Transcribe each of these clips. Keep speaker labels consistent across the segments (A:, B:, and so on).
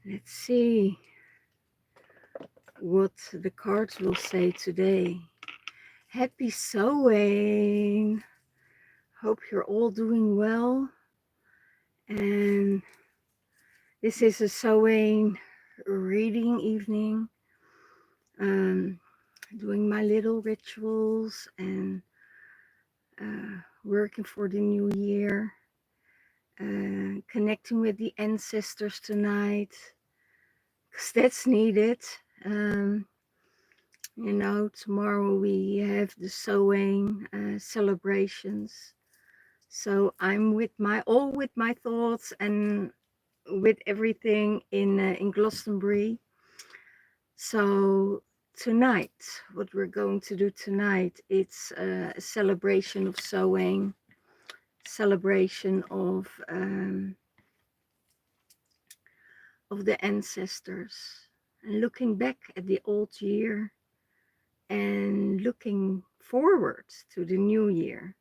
A: Let's see what the cards will say today. Happy sewing. Hope you're all doing well. And this is a sewing reading evening. Doing my little rituals and working for the new year. Connecting with the ancestors tonight, because that's needed. You know, tomorrow we have the sewing celebrations. So I'm with my thoughts and with everything in Glastonbury. So tonight, what we're going to do tonight, it's a celebration of sewing, celebration of the ancestors, and looking back at the old year and looking forward to the new year.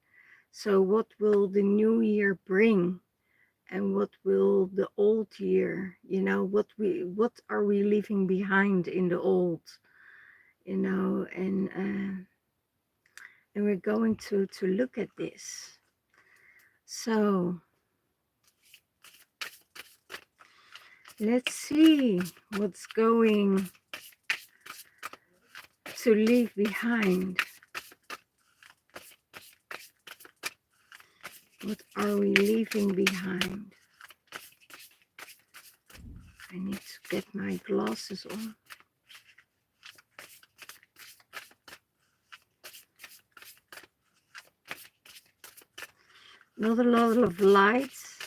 A: So what will the new year bring, and what will the old year, you know, what are we leaving behind in the old, you know, and we're going to look at this. So let's see what's going to leave behind. What are we leaving behind? I need to get my glasses on. Not a lot of lights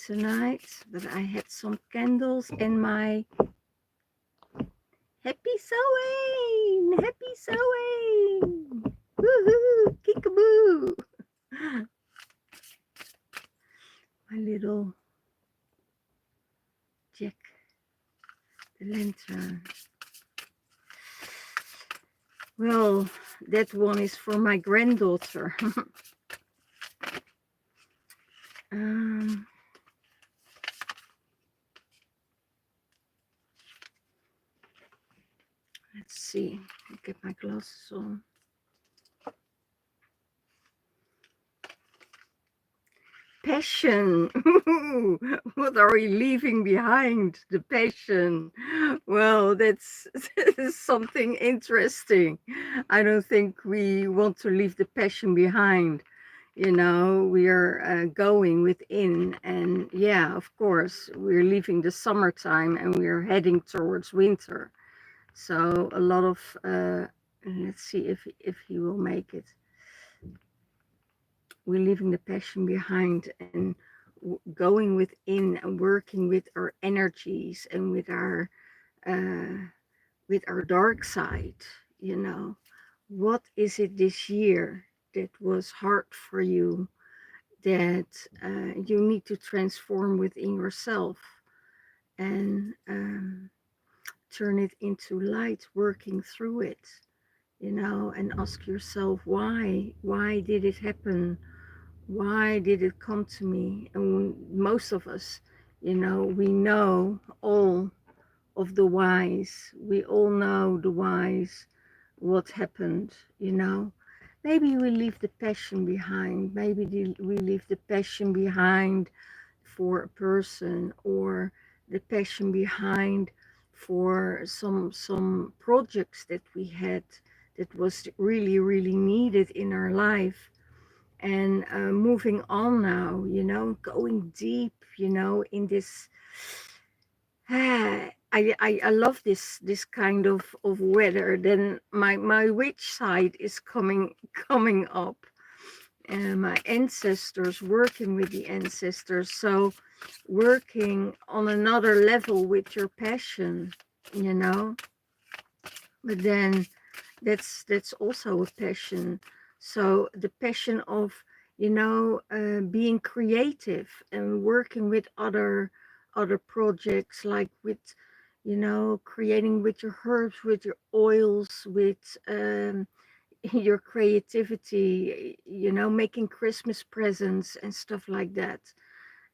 A: tonight, but I had some candles in my happy sewing! Happy sewing! Woohoo! Kickaboo! My little jack, the lantern. Well, that one is for my granddaughter. Let's see. I'll get my glasses on. Passion. What are we leaving behind? The passion. Well, that's something interesting. I don't think we want to leave the passion behind. You know, we are going within, and yeah, of course, we're leaving the summertime and we're heading towards winter. So a lot of let's see if he will make it. We're leaving the passion behind and going within and working with our energies and with our dark side. You know, what is it this year that was hard for you, that you need to transform within yourself and turn it into light, working through it, you know, and ask yourself, why did it happen? Why did it come to me? And most of us, you know, we know all of the whys. We all know the whys, what happened, you know. Maybe we leave the passion behind. Maybe we leave the passion behind for a person, or the passion behind for some projects that we had that was really needed in our life. And moving on now, you know, going deep, you know, in this. I love this kind of weather. Then my witch side is coming up, and my ancestors, working with the ancestors. So working on another level with your passion, you know. But then that's also a passion. So the passion of, you know, being creative and working with other projects, like with, you know, creating with your herbs, with your oils, with your creativity, you know, making Christmas presents and stuff like that.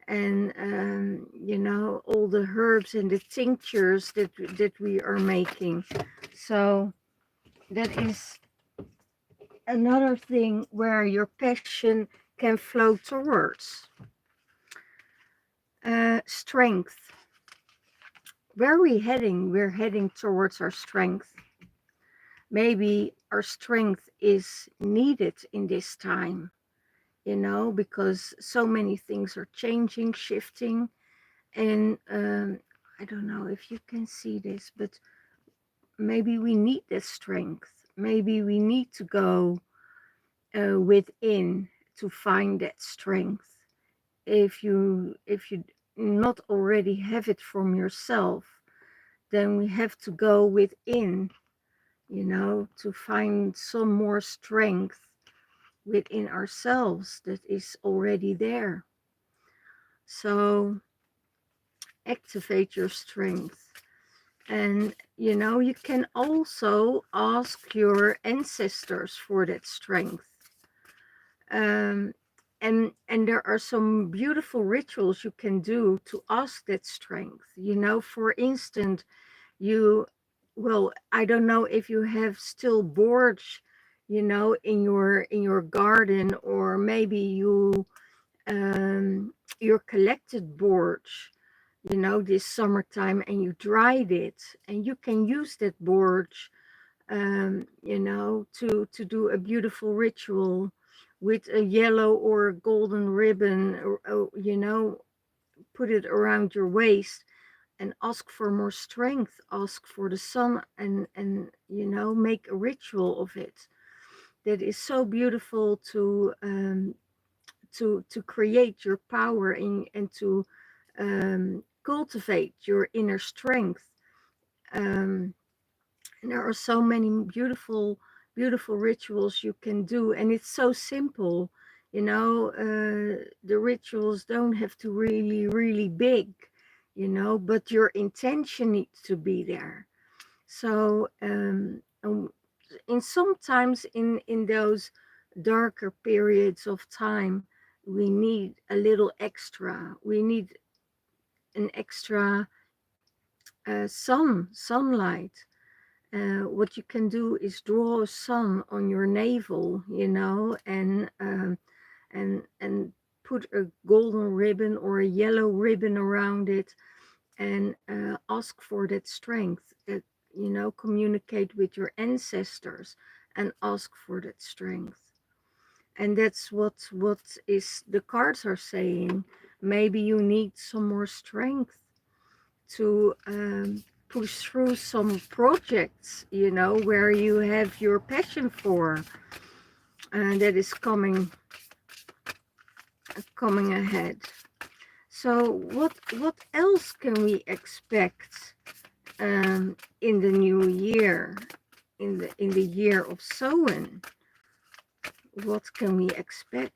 A: and you know, all the herbs and the tinctures that we are making. So that is another thing where your passion can flow towards. Strength. Where are we heading? We're heading towards our strength. Maybe our strength is needed in this time, you know, because so many things are changing, shifting. And I don't know if you can see this, but maybe we need this strength. Maybe we need to go within to find that strength. If you not already have it from yourself, then we have to go within, you know, to find some more strength within ourselves that is already there. So activate your strength. And you know, you can also ask your ancestors for that strength. Um, and there are some beautiful rituals you can do to ask that strength. You know, for instance, you, well, I don't know if you have still boards, you know, in your garden, or maybe you your collected boards, you know, this summertime, and you dried it, and you can use that board, you know, to do a beautiful ritual with a yellow or a golden ribbon, or, you know, put it around your waist and ask for more strength, ask for the sun, and you know, make a ritual of it. That is so beautiful to create your power and to cultivate your inner strength. Um, and there are so many beautiful rituals you can do, and it's so simple. You know, the rituals don't have to really big, you know, but your intention needs to be there. So in sometimes in those darker periods of time, we need a little extra. We need an extra sunlight. What you can do is draw a sun on your navel, you know, and put a golden ribbon or a yellow ribbon around it, and ask for that strength. That, you know, communicate with your ancestors and ask for that strength. And that's what is the cards are saying. Maybe you need some more strength to push through some projects, you know, where you have your passion for, and that is coming ahead. So what else can we expect in the new year, in the year of Samhain? What can we expect?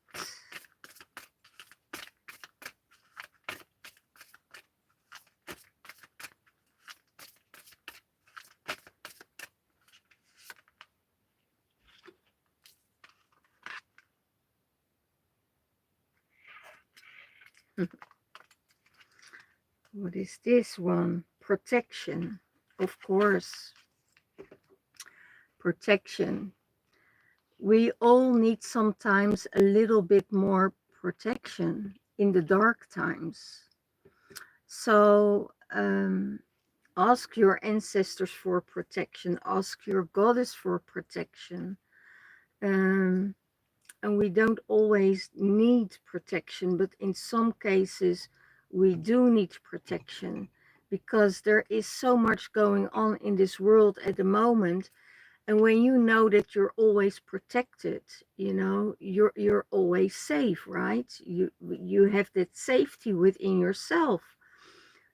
A: What is this one? Protection, of course. Protection. We all need sometimes a little bit more protection in the dark times. So ask your ancestors for protection, ask your goddess for protection. And we don't always need protection, but in some cases we do need protection, because there is so much going on in this world at the moment. And when you know that you're always protected, you know, you're always safe, right? You have that safety within yourself.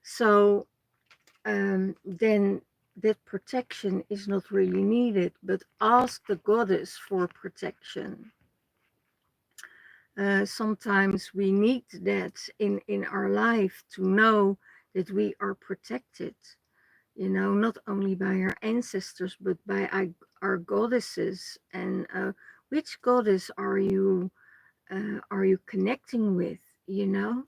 A: So then that protection is not really needed, but ask the goddess for protection. Sometimes we need that in our life, to know that we are protected, you know, not only by our ancestors, but by our goddesses. And which goddess are you connecting with, you know?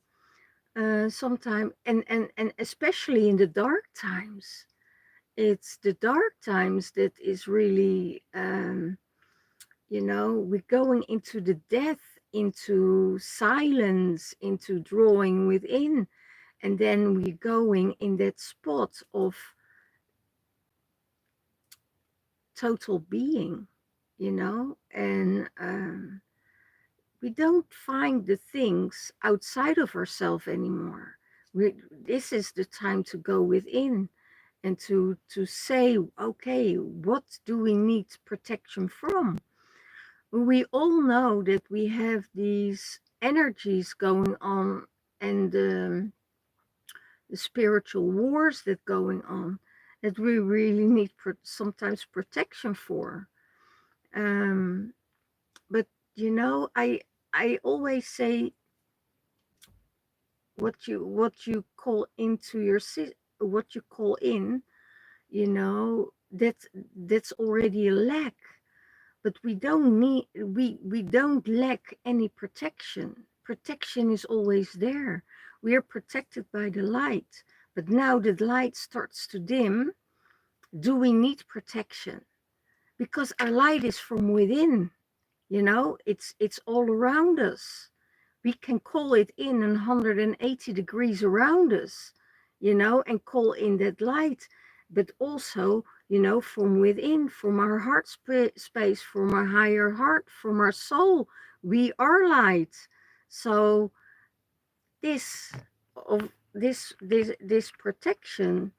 A: Sometimes, and especially in the dark times, it's the dark times that is really, we're going into the death, into silence, into drawing within, and then we're going in that spot of total being, and we don't find the things outside of ourselves anymore. This is the time to go within and to say, okay, what do we need protection from? We all know that we have these energies going on, and the spiritual wars that going on, that we really need sometimes protection for. Um, but I always say, what you call into your what you call in, that's already a lack. But we don't lack any protection. Protection is always there. We are protected by the light. But now the light starts to dim. Do we need protection? Because our light is from within. It's all around us. We can call it in 180 degrees around us, and call in that light. But also, from within, from our heart space, from our higher heart, from our soul, we are light. So this of this protection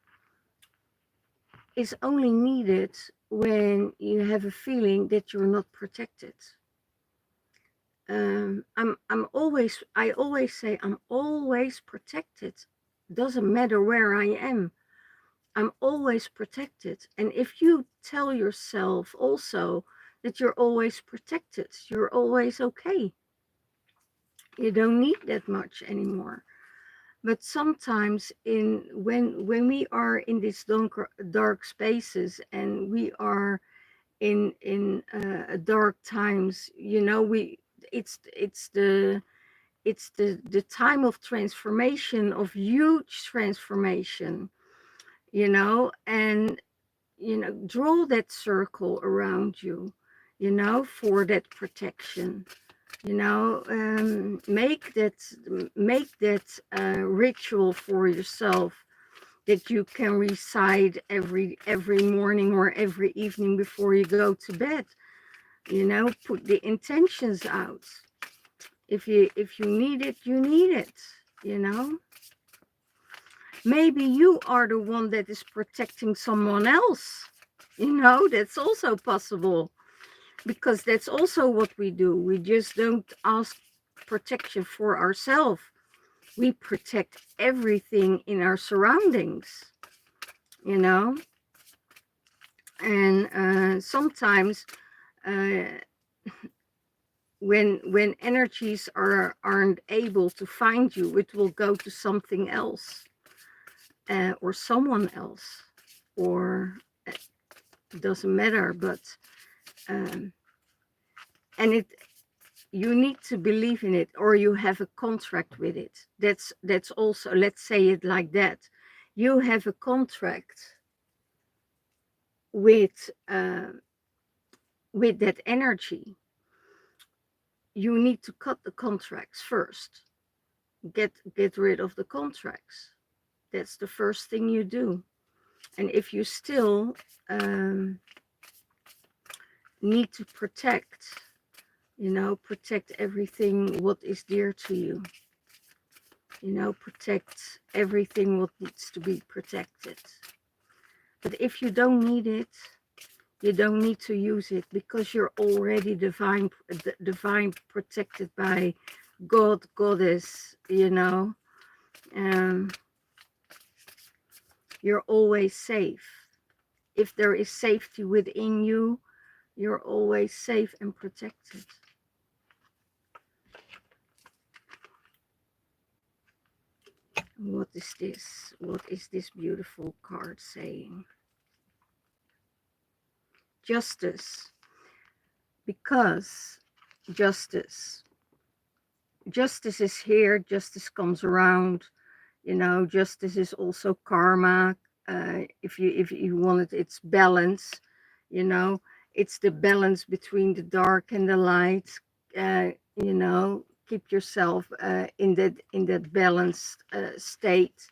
A: is only needed when you have a feeling that you're not protected. I always say I'm always protected. Doesn't matter where I am, I'm always protected. And if you tell yourself also that you're always protected, you're always okay. You don't need that much anymore. But sometimes when we are in these dark spaces, and we are in dark times, it's the time of transformation, of huge transformation, and draw that circle around you, for that protection. Make that ritual for yourself, that you can recite every morning or every evening before you go to bed. Put the intentions out. If you need it, you need it. Maybe you are the one that is protecting someone else. That's also possible, because that's also what we do. We just don't ask protection for ourselves. We protect everything in our surroundings, and sometimes when energies aren't able to find you, it will go to something else, or someone else, or it doesn't matter. But and you need to believe in it, or you have a contract with it. That's also, let's say it like that. You have a contract with that energy. You need to cut the contracts first. Get rid of the contracts. That's the first thing you do. And if you still need to protect everything what is dear to you, protect everything what needs to be protected. But if you don't need it, you don't need to use it, because you're already divine protected by God, Goddess, you're always safe. If there is safety within you, you're always safe and protected. What is this? What is this beautiful card saying? Justice. Because justice. justice is here, justice comes around. You know, justice is also karma. If you want it, it's balance. You know, it's the balance between the dark and the light. You know, keep yourself in that balanced state.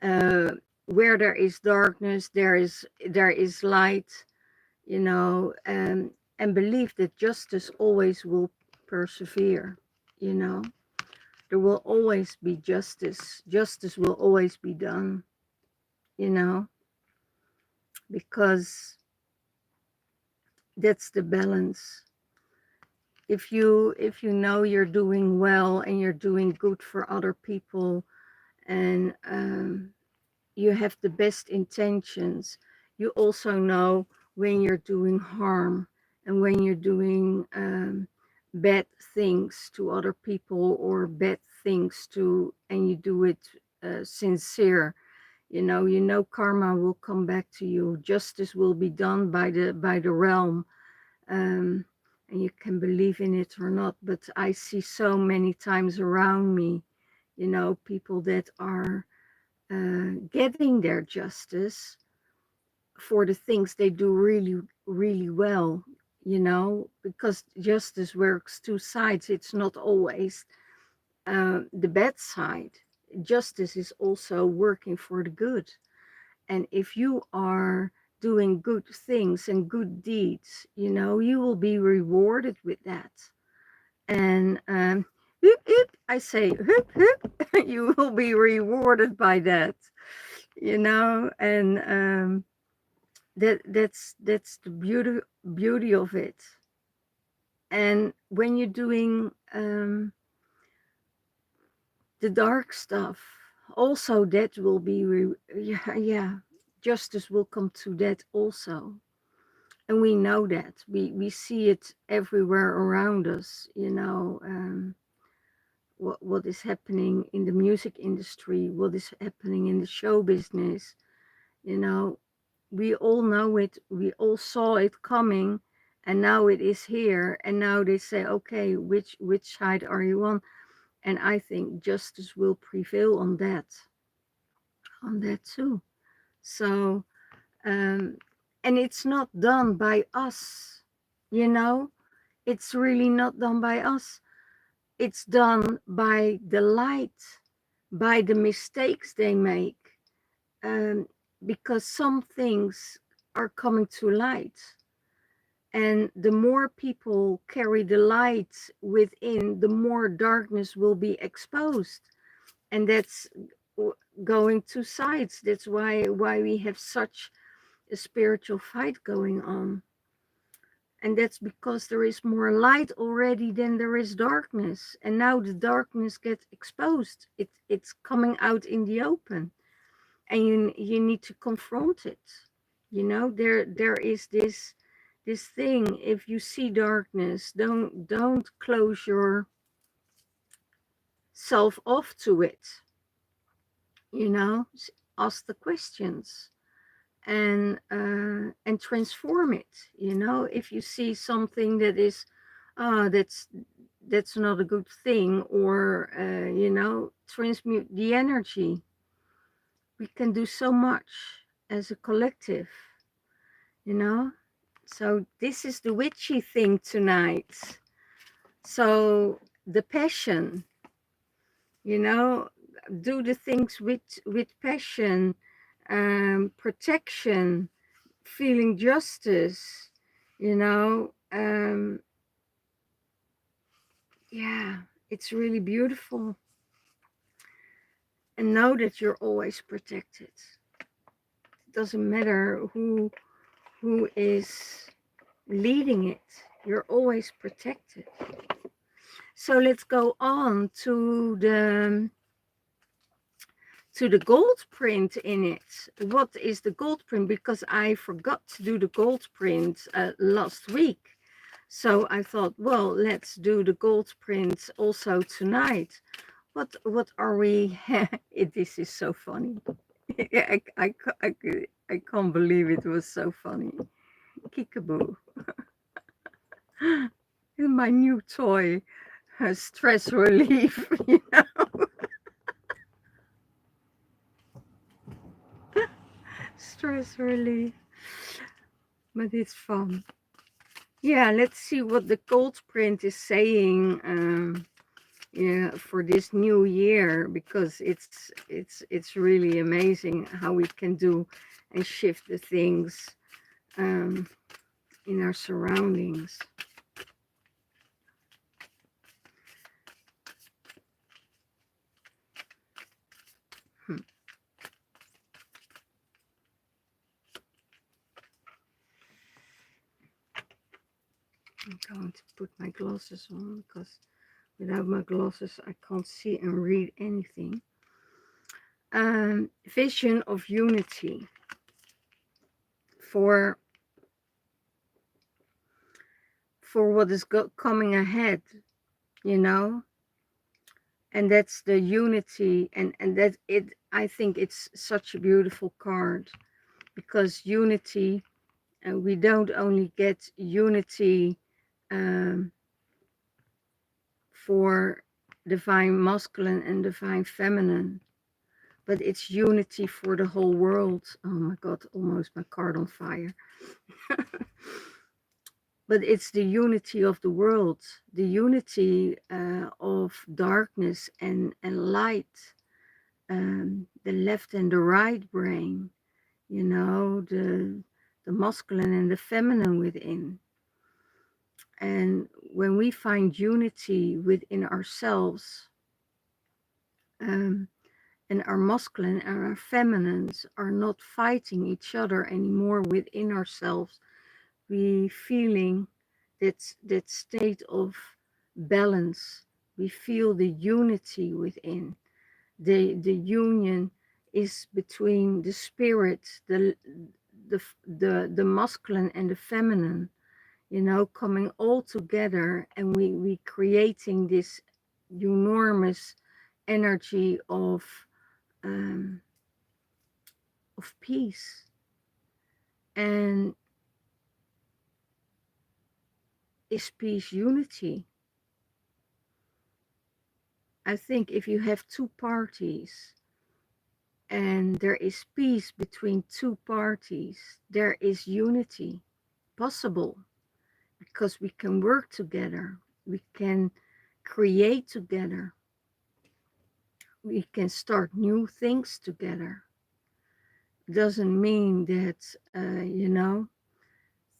A: uh, where there is darkness, there is light. You know, and believe that justice always will persevere. You know, there will always be justice. Justice will always be done. You know, because that's the balance. If you know you're doing well and you're doing good for other people, and you have the best intentions, you also know when you're doing harm and when you're doing bad things to other people, or bad things to, and you do it sincere. You know karma will come back to you. Justice will be done by the realm. um, and you can believe in it or not, but I see so many times around me, people that are getting their justice for the things they do really, really well, because justice works two sides. It's not always the bad side. Justice is also working for the good. And if you are doing good things and good deeds, you will be rewarded with that. And hoop, hoop, I say hoop, hoop, you will be rewarded by that, and that's the beauty of it. And when you're doing the dark stuff, also that will be yeah, justice will come to that also. And we know that we see it everywhere around us. What is happening in the music industry, what is happening in the show business. you know we all know it, we all saw it coming, and now it is here, and now they say, okay, which side are you on? And I think justice will prevail on that too. So and it's not done by us. you know it's really not done by us. It's done by the light, by the mistakes they make, um, because some things are coming to light. And the more people carry the light within, the more darkness will be exposed. And that's going two sides. That's why we have such a spiritual fight going on. And that's because there is more light already than there is darkness. And now the darkness gets exposed. It's coming out in the open. And you need to confront it. There is this thing. If you see darkness, don't close yourself off to it. Ask the questions, and transform it. If you see something that is that's not a good thing, or transmute the energy. We can do so much as a collective. So this is the witchy thing tonight. So the passion, do the things with passion, protection, feeling justice, yeah, it's really beautiful. And know that you're always protected. It doesn't matter who is leading it. You're always protected. So let's go on to the gold print in it. What is the gold print? Because I forgot to do the gold print last week. So I thought, well, let's do the gold print also tonight. What are we? This is so funny. I can't believe it was so funny. Kickaboo. My new toy. stress relief, stress relief, but it's fun. Yeah, let's see what the cold print is saying. Yeah, for this new year, because it's really amazing how we can do and shift the things um, in our surroundings. Hmm. I'm going to put my glasses on because without my glasses I can't see and read anything. Vision of unity for what is coming ahead, you know, and that's the unity, and that it. I think it's such a beautiful card because unity, we don't only get unity um, for divine masculine and divine feminine, but it's unity for the whole world. Oh my God, almost my card on fire. But it's the unity of the world, the unity of darkness and light, the left and the right brain, you know, the masculine and the feminine within. And when we find unity within ourselves, and our masculine and our feminines are not fighting each other anymore within ourselves, we feeling that state of balance. We feel the unity within. The union is between the spirit, the masculine and the feminine, you know, coming all together, and we creating this enormous energy um, of peace. And is peace unity? I think if you have two parties and there is peace between two parties, there is unity possible, because we can work together, we can create together, we can start new things together. Doesn't mean that you know,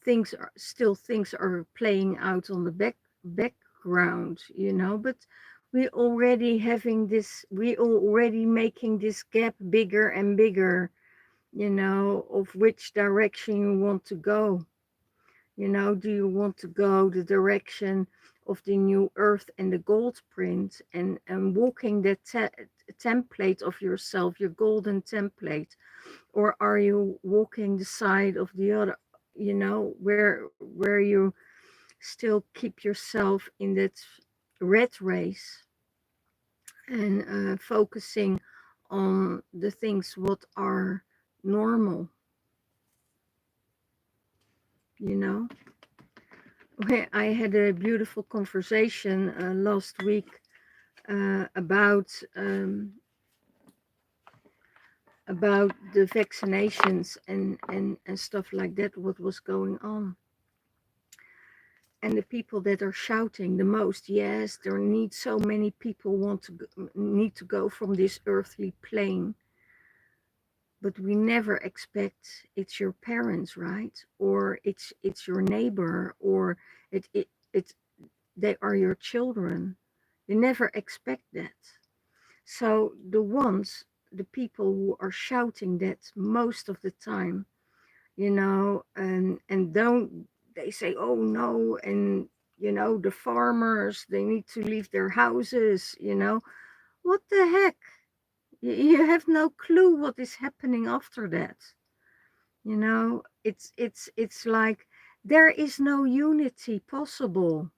A: things are playing out on the background, you know, but we already making this gap bigger and bigger, you know, of which direction you want to go. You know, do you want to go the direction of the new earth and the gold print, and walking the template of yourself, your golden template? Or are you walking the side of the other, you know, where you still keep yourself in that rat race, and focusing on the things what are normal, you know? I had a beautiful conversation last week about the vaccinations and stuff like that, what was going on. And the people that are shouting the most, yes, there need so many people need to go from this earthly plane. But we never expect it's your parents, right? Or it's your neighbor, or it's they are your children. You never expect that. So the people who are shouting that most of the time, you know, and don't, they say, oh no, and you know, the farmers, they need to leave their houses, you know. What the heck? You have no clue what is happening after that. You know, it's like there is no unity possible,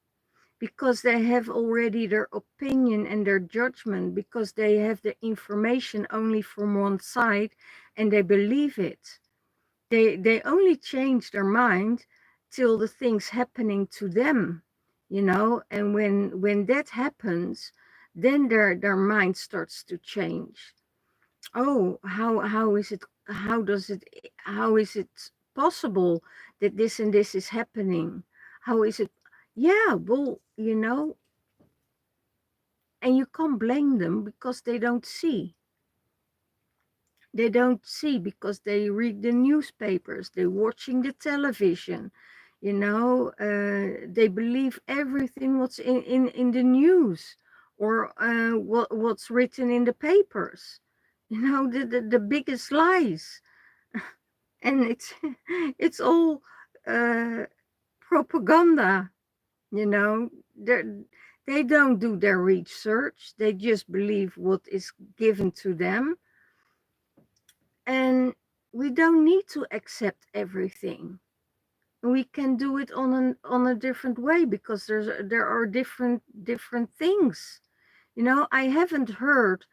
A: because they have already their opinion and their judgment, because they have the information only from one side and they believe it. They only change their mind till the things happening to them, you know. And when that happens, then their mind starts to change. Oh, how is it, how is it possible that this and this is happening? How is it? Yeah, well, you know, and you can't blame them because they don't see. They don't see because they read the newspapers, they're watching the television, you know, they believe everything what's in the news, or what's written in the papers, you know, the biggest lies. And it's it's all uh, propaganda, you know. They don't do their research, they just believe what is given to them. And we don't need to accept everything. We can do it on a different way, because there are different things. You know, I haven't heard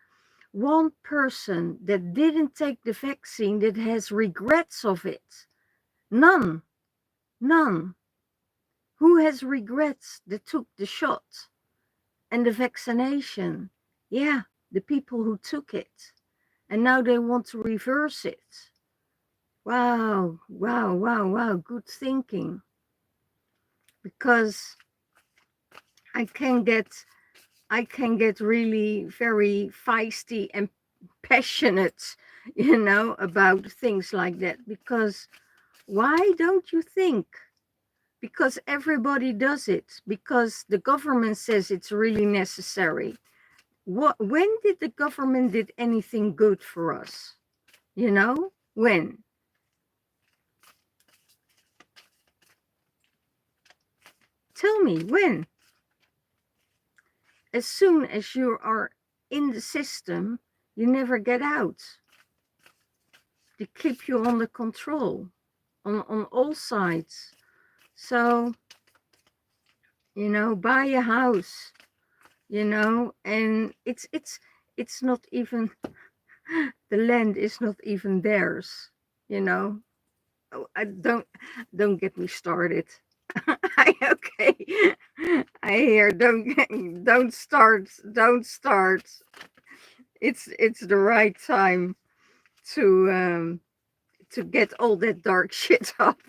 A: one person that didn't take the vaccine that has regrets of it. None. None. Who has regrets that took the shot and the vaccination? Yeah, the people who took it. And now they want to reverse it. Wow, wow, wow, wow, good thinking. Because I can get I can get really very feisty and passionate, you know, about things like that. Because why don't you think? Because everybody does it. Because the government says it's really necessary. When did the government did anything good for us? You know, when? Tell me when. As soon as you are in the system, you never get out. They keep you under control on all sides. So, you know, buy a house, you know, and it's not even, the land is not even theirs, you know. Oh, don't get me started. Okay. I hear, don't start. It's the right time to get all that dark shit up.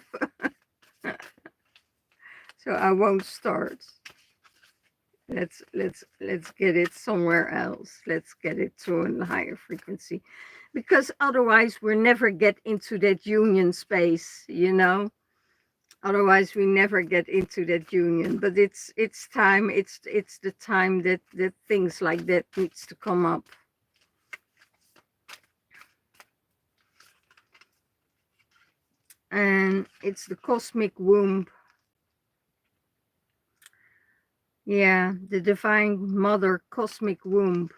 A: So I won't start. Let's get it somewhere else. Let's get it to a higher frequency, because otherwise we'll never get into that union space, you know. Otherwise we never get into that union. But it's time. It's the time that things like that needs to come up. And it's the cosmic womb. Yeah, the divine mother cosmic womb.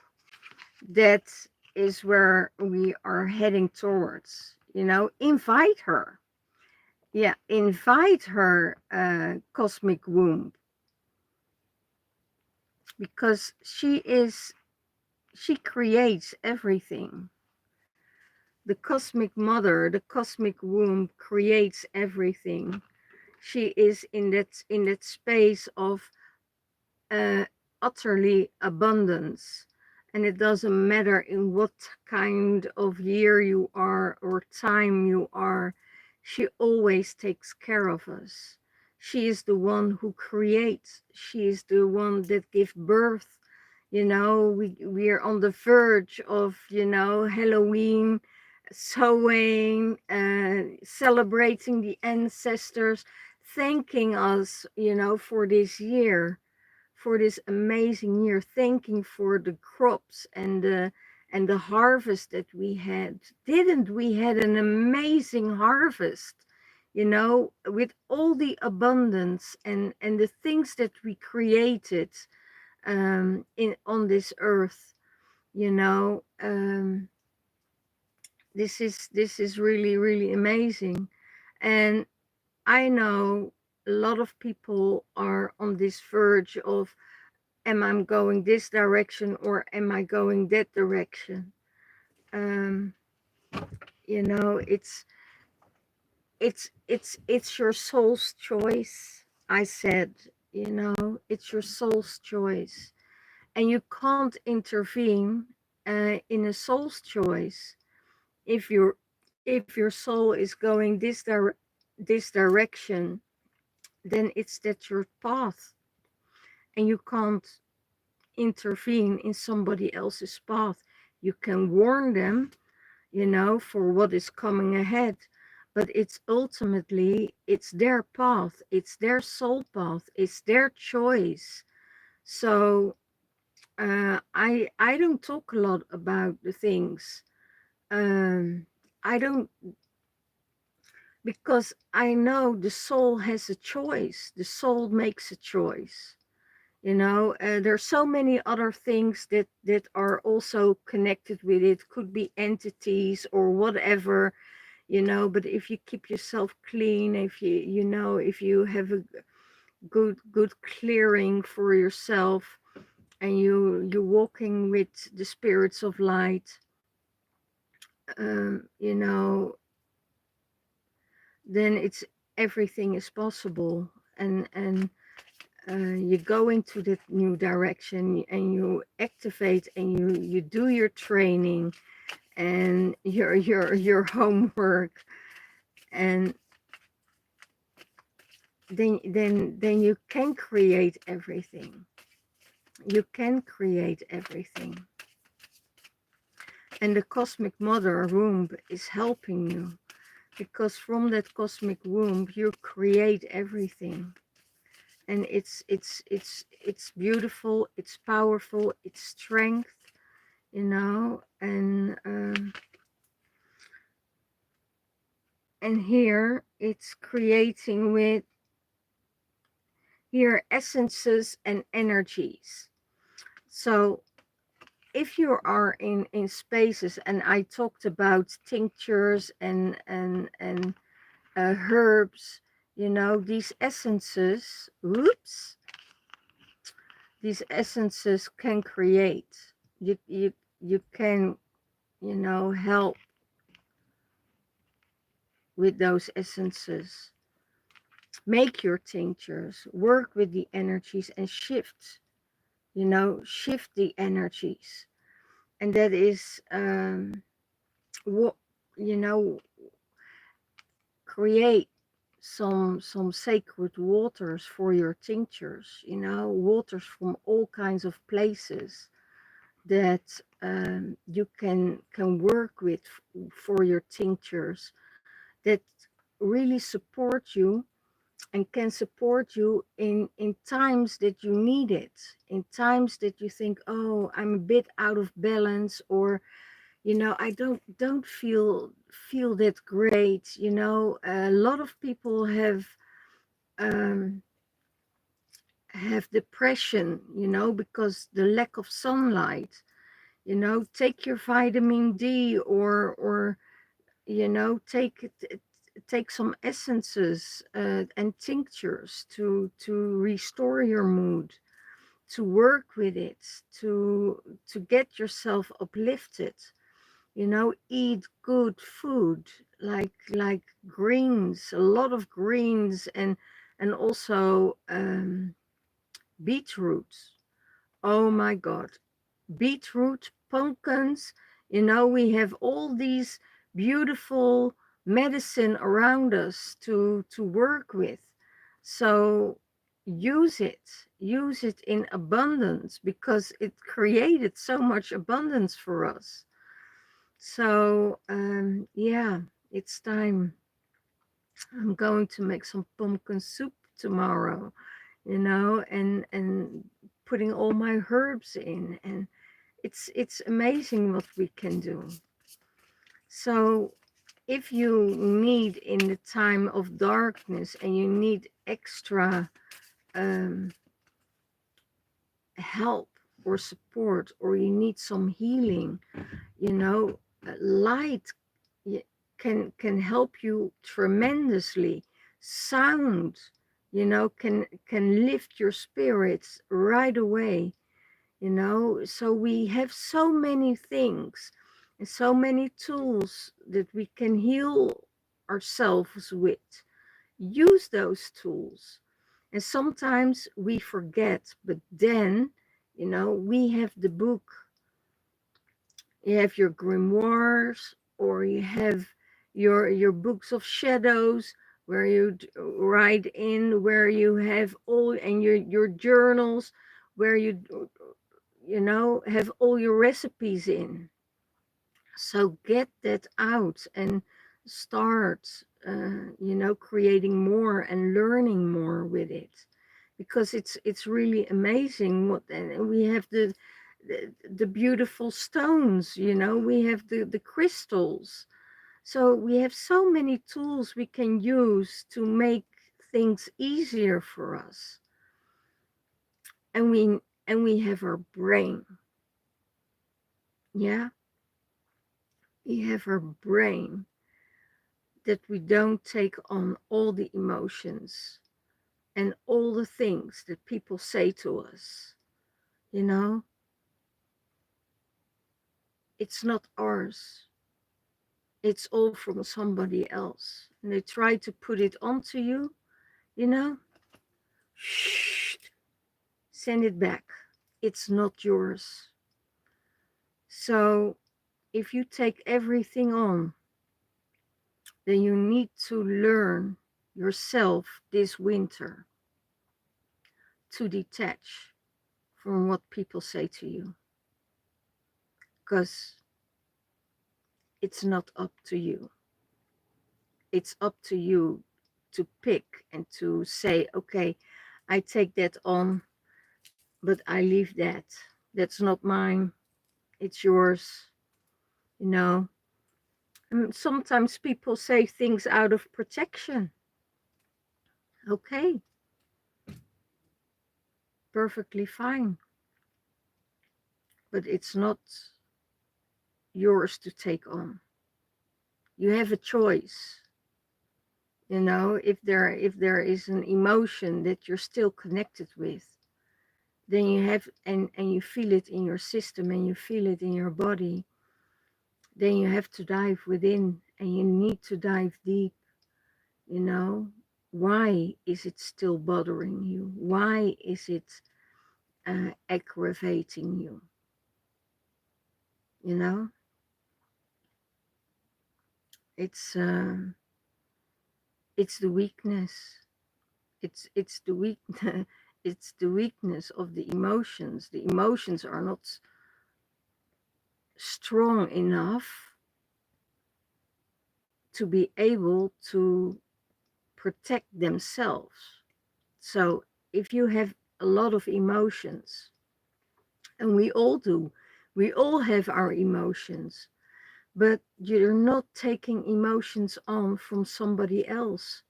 A: That is where we are heading towards. You know, invite her. Yeah, invite her cosmic womb, because she creates everything. The cosmic mother, the cosmic womb creates everything. She is in that space of uh, utterly abundance. And it doesn't matter in what kind of year you are or time you are, she always takes care of us. She is the one who creates. She is the one that gives birth. You know, we are on the verge of, you know, Halloween, sowing, celebrating the ancestors, thanking us, you know, for this amazing year, thanking for the crops and the harvest that we had. Didn't we had an amazing harvest, you know, with all the abundance and the things that we created in on this earth, you know. This is really, really amazing. And I know a lot of people are on this verge of, am I going this direction or am I going that direction? Um, you know, it's your soul's choice. I said, you know, it's your soul's choice, and you can't intervene in a soul's choice. If your soul is going this direction, then it's that your path, and you can't intervene in somebody else's path. You can warn them, you know, for what is coming ahead, but it's ultimately, it's their path, it's their soul path, it's their choice. So I don't talk a lot about the things. I don't, because I know the soul has a choice. The soul makes a choice. You know, there's so many other things that are also connected with it. Could be entities or whatever, you know. But if you keep yourself clean, if if you have a good clearing for yourself, and you're walking with the spirits of light, you know, then it's, everything is possible. And you go into that new direction, and you activate, and you do your training and your homework, and then you can create everything. You can create everything. And the cosmic mother womb is helping you, because from that cosmic womb you create everything. And it's beautiful, it's powerful, it's strength, you know. And here it's creating with, here, essences and energies. So if you are in spaces, and I talked about tinctures and herbs, you know, these essences, these essences can create, you can, you know, help with those essences. Make your tinctures, work with the energies, and shift, you know, shift the energies. And that is what, you know, create some sacred waters for your tinctures, you know, waters from all kinds of places that you can work with for your tinctures, that really support you, and can support you in times that you need it, in times that you think, oh, I'm a bit out of balance, or, you know, I don't feel that great, you know. A lot of people um, have depression, you know, because the lack of sunlight. You know, take your vitamin D, or you know, take some essences and tinctures to restore your mood, to work with it, to get yourself uplifted. You know, eat good food, like greens, a lot of greens, and also beetroot. Oh my God, beetroot, pumpkins. You know, we have all these beautiful medicine around us to work with. So use it in abundance, because it created so much abundance for us. So yeah, it's time. I'm going to make some pumpkin soup tomorrow, you know, and putting all my herbs in, and it's amazing what we can do. So if you need, in the time of darkness, and you need extra um, help or support, or you need some healing, you know, light can help you tremendously. Sound, you know, can lift your spirits right away, you know. So we have so many things and so many tools that we can heal ourselves with. Use those tools, And sometimes we forget, but then, we have the book. You have your grimoires, or you have your books of shadows, where you write in, where you have all, and your journals, where you have all your recipes in. So get that out and start, creating more and learning more with it, because it's really amazing what. And we have the beautiful stones, we have the crystals. So we have so many tools we can use to make things easier for us. And we have our brain. Yeah, we have our brain, that we don't take on all the emotions and all the things that people say to us. It's not ours. It's all from somebody else. And they try to put it onto you, you know, shh, send it back. It's not yours. So if you take everything on, then you need to learn yourself this winter to detach from what people say to you, because it's not up to you. It's up to you to pick and to say, okay, I take that on, but I leave that. That's not mine. It's yours. And sometimes people say things out of protection. Okay, perfectly fine. But it's not yours to take on. You have a choice. If there is an emotion that you're still connected with, then you have, and you feel it in your system, and you feel it in your body, then you have to dive within, and you need to dive deep. Why is it still bothering you? Why is it aggravating you? It's it's the weakness. It's the weak it's the weakness of the emotions. The emotions are not strong enough to be able to protect themselves. So if you have a lot of emotions, and we all do, we all have our emotions, but you're not taking emotions on from somebody else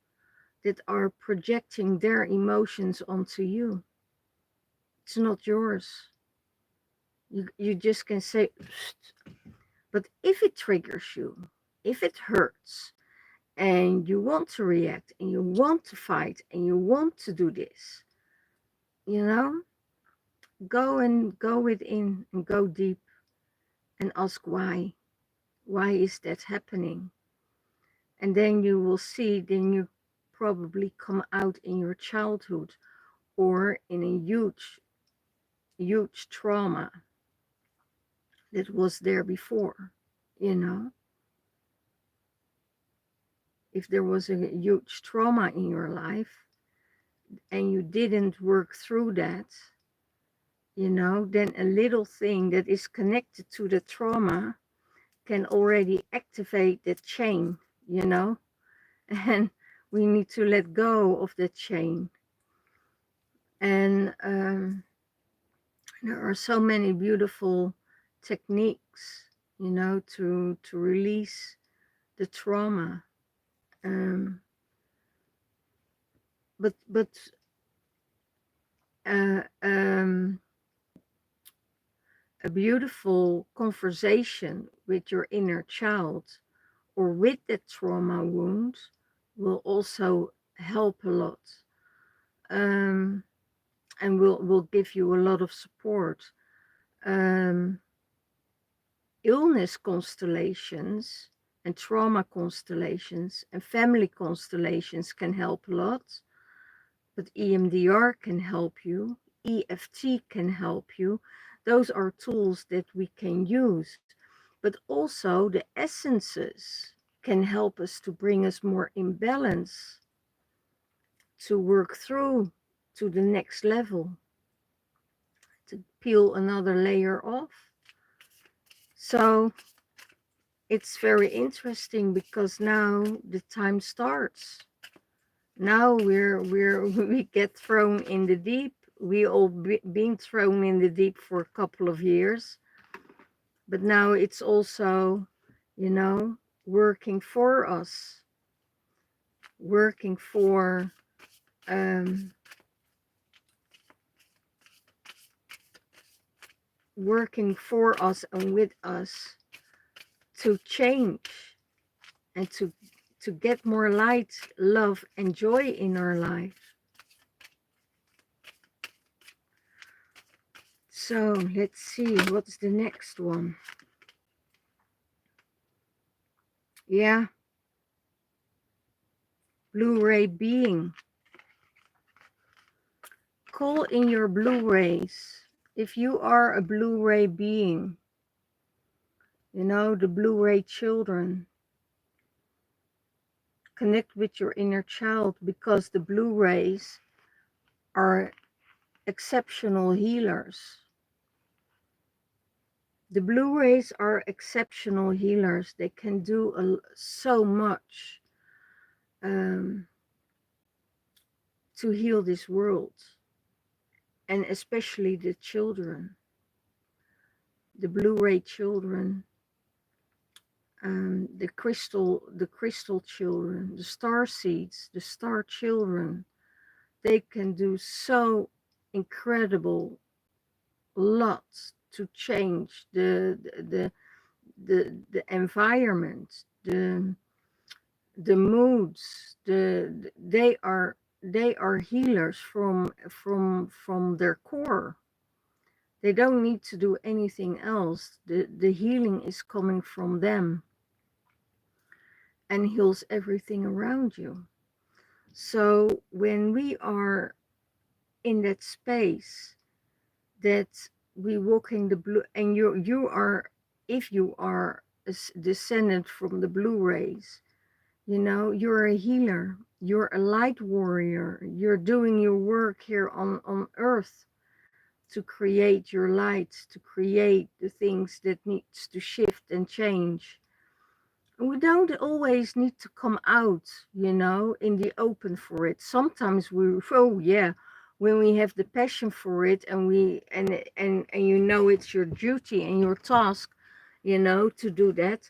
A: that are projecting their emotions onto you. It's not yours. You just can say, but if it triggers you, if it hurts, and you want to react, and you want to fight, and you want to do this, go within and go deep and ask why. Why is that happening? And then you will see, then you probably come out in your childhood, or in a huge trauma that was there before. If there was a huge trauma in your life and you didn't work through that, then a little thing that is connected to the trauma can already activate that chain, and we need to let go of that chain. And there are so many beautiful techniques, to release the trauma. But a beautiful conversation with your inner child, or with that trauma wound, will also help a lot, and will give you a lot of support. Illness constellations and trauma constellations and family constellations can help a lot. but EMDR can help you, EFT can help you. Those are tools that we can use, but also the essences can help us to bring us more in balance, to work through to the next level, to peel another layer off. So it's very interesting because now the time starts. Now we get thrown in the deep. We all been thrown in the deep for a couple of years, but now it's also, you know, working for us, working for working for us and with us to change and to get more light, love, and joy in our life. So let's see, what's the next one? Yeah, Blu-ray being. Call in your Blu-rays. If you are a Blu-ray being, you know, the Blu-ray children, connect with your inner child, because the Blu-rays are exceptional healers. The Blu-rays are exceptional healers. They can do so much to heal this world, and especially the children, the Blu-ray children, the crystal children, the star seeds, the star children. They can do so incredible lots to change the environment, the moods. They are healers from their core. They don't need to do anything else. The healing is coming from them and heals everything around you. So when we are in that space that we walk in the blue, and you are, if you are a descendant from the Blu-rays, you know, you're a healer, you're a light warrior, you're doing your work here on earth to create your light, to create the things that needs to shift and change. We don't always need to come out, you know, in the open for it. Sometimes we, oh yeah, when we have the passion for it, and we and you know it's your duty and your task, you know, to do that.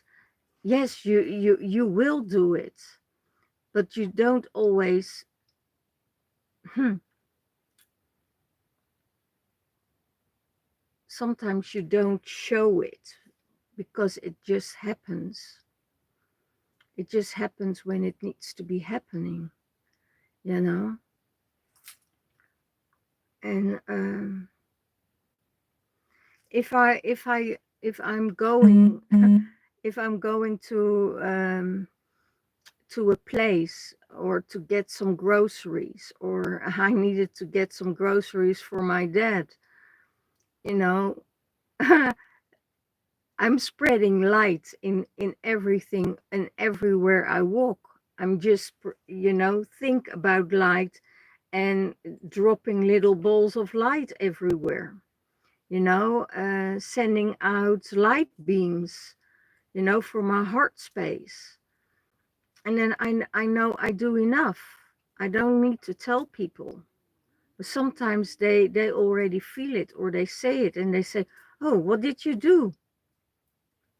A: Yes, you will do it, but you don't always. Sometimes you don't show it because it just happens. It just happens when it needs to be happening, you know. And if I'm going if I'm going to a place, or to get some groceries, or I needed to get some groceries for my dad, you know, I'm spreading light in everything and everywhere I walk. I'm just, you know, think about light and dropping little balls of light everywhere, you know, sending out light beams, you know, from my heart space. And then I know I do enough. I don't need to tell people. But sometimes they already feel it, or they say it, and they say, oh, what did you do?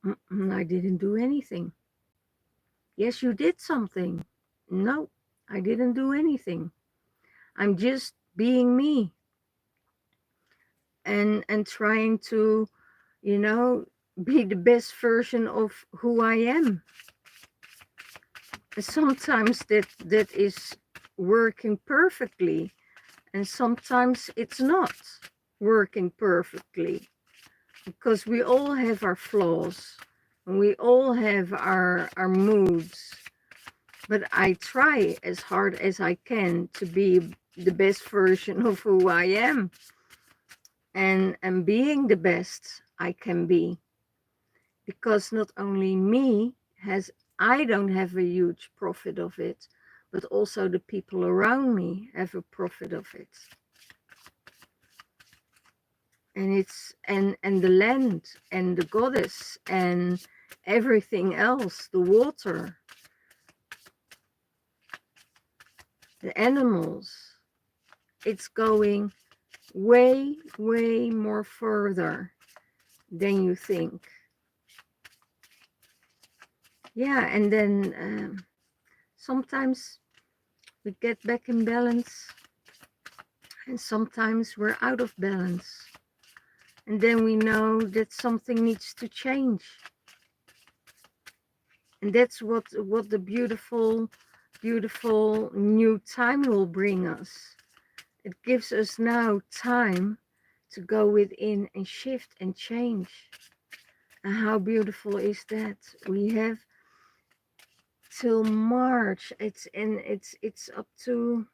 A: I didn't do anything. Yes, you did something. No, I didn't do anything. I'm just being me, and trying to, you know, be the best version of who I am. And sometimes that is working perfectly, and sometimes it's not working perfectly, because we all have our flaws, and we all have our moods. But I try as hard as I can to be the best version of who I am, and being the best I can be. Because not only me I don't have a huge profit of it, but also the people around me have a profit of it. And it's and the land and the goddess and everything else, the water, the animals, it's going way, way more further than you think. Yeah, and then sometimes we get back in balance, and sometimes we're out of balance. And then we know that something needs to change. And that's what the beautiful, beautiful new time will bring us. It gives us now time to go within and shift and change. And how beautiful is that? We have till March. It's up to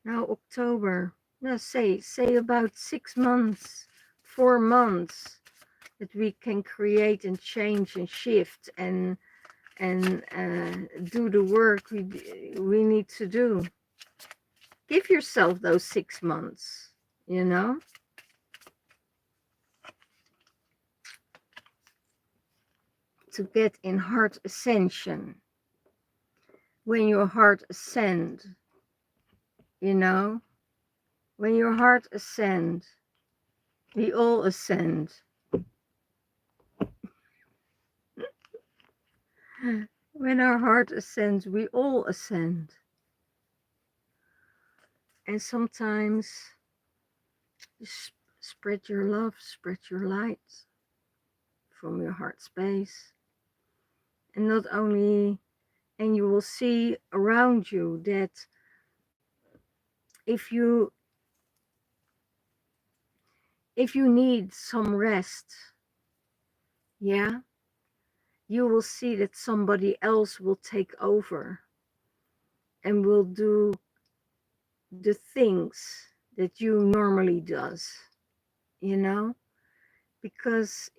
A: now October. No, say about 6 months, 4 months, that we can create and change and shift and do the work we need to do. Give yourself those 6 months, you know. To get in heart ascension. When your heart ascends, you know, when your heart ascends, we all ascend. When our heart ascends, we all ascend. And sometimes spread your love, spread your light from your heart space. And not only, and you will see around you that if you need some rest, yeah, you will see that somebody else will take over and will do the things that you normally does, you know, because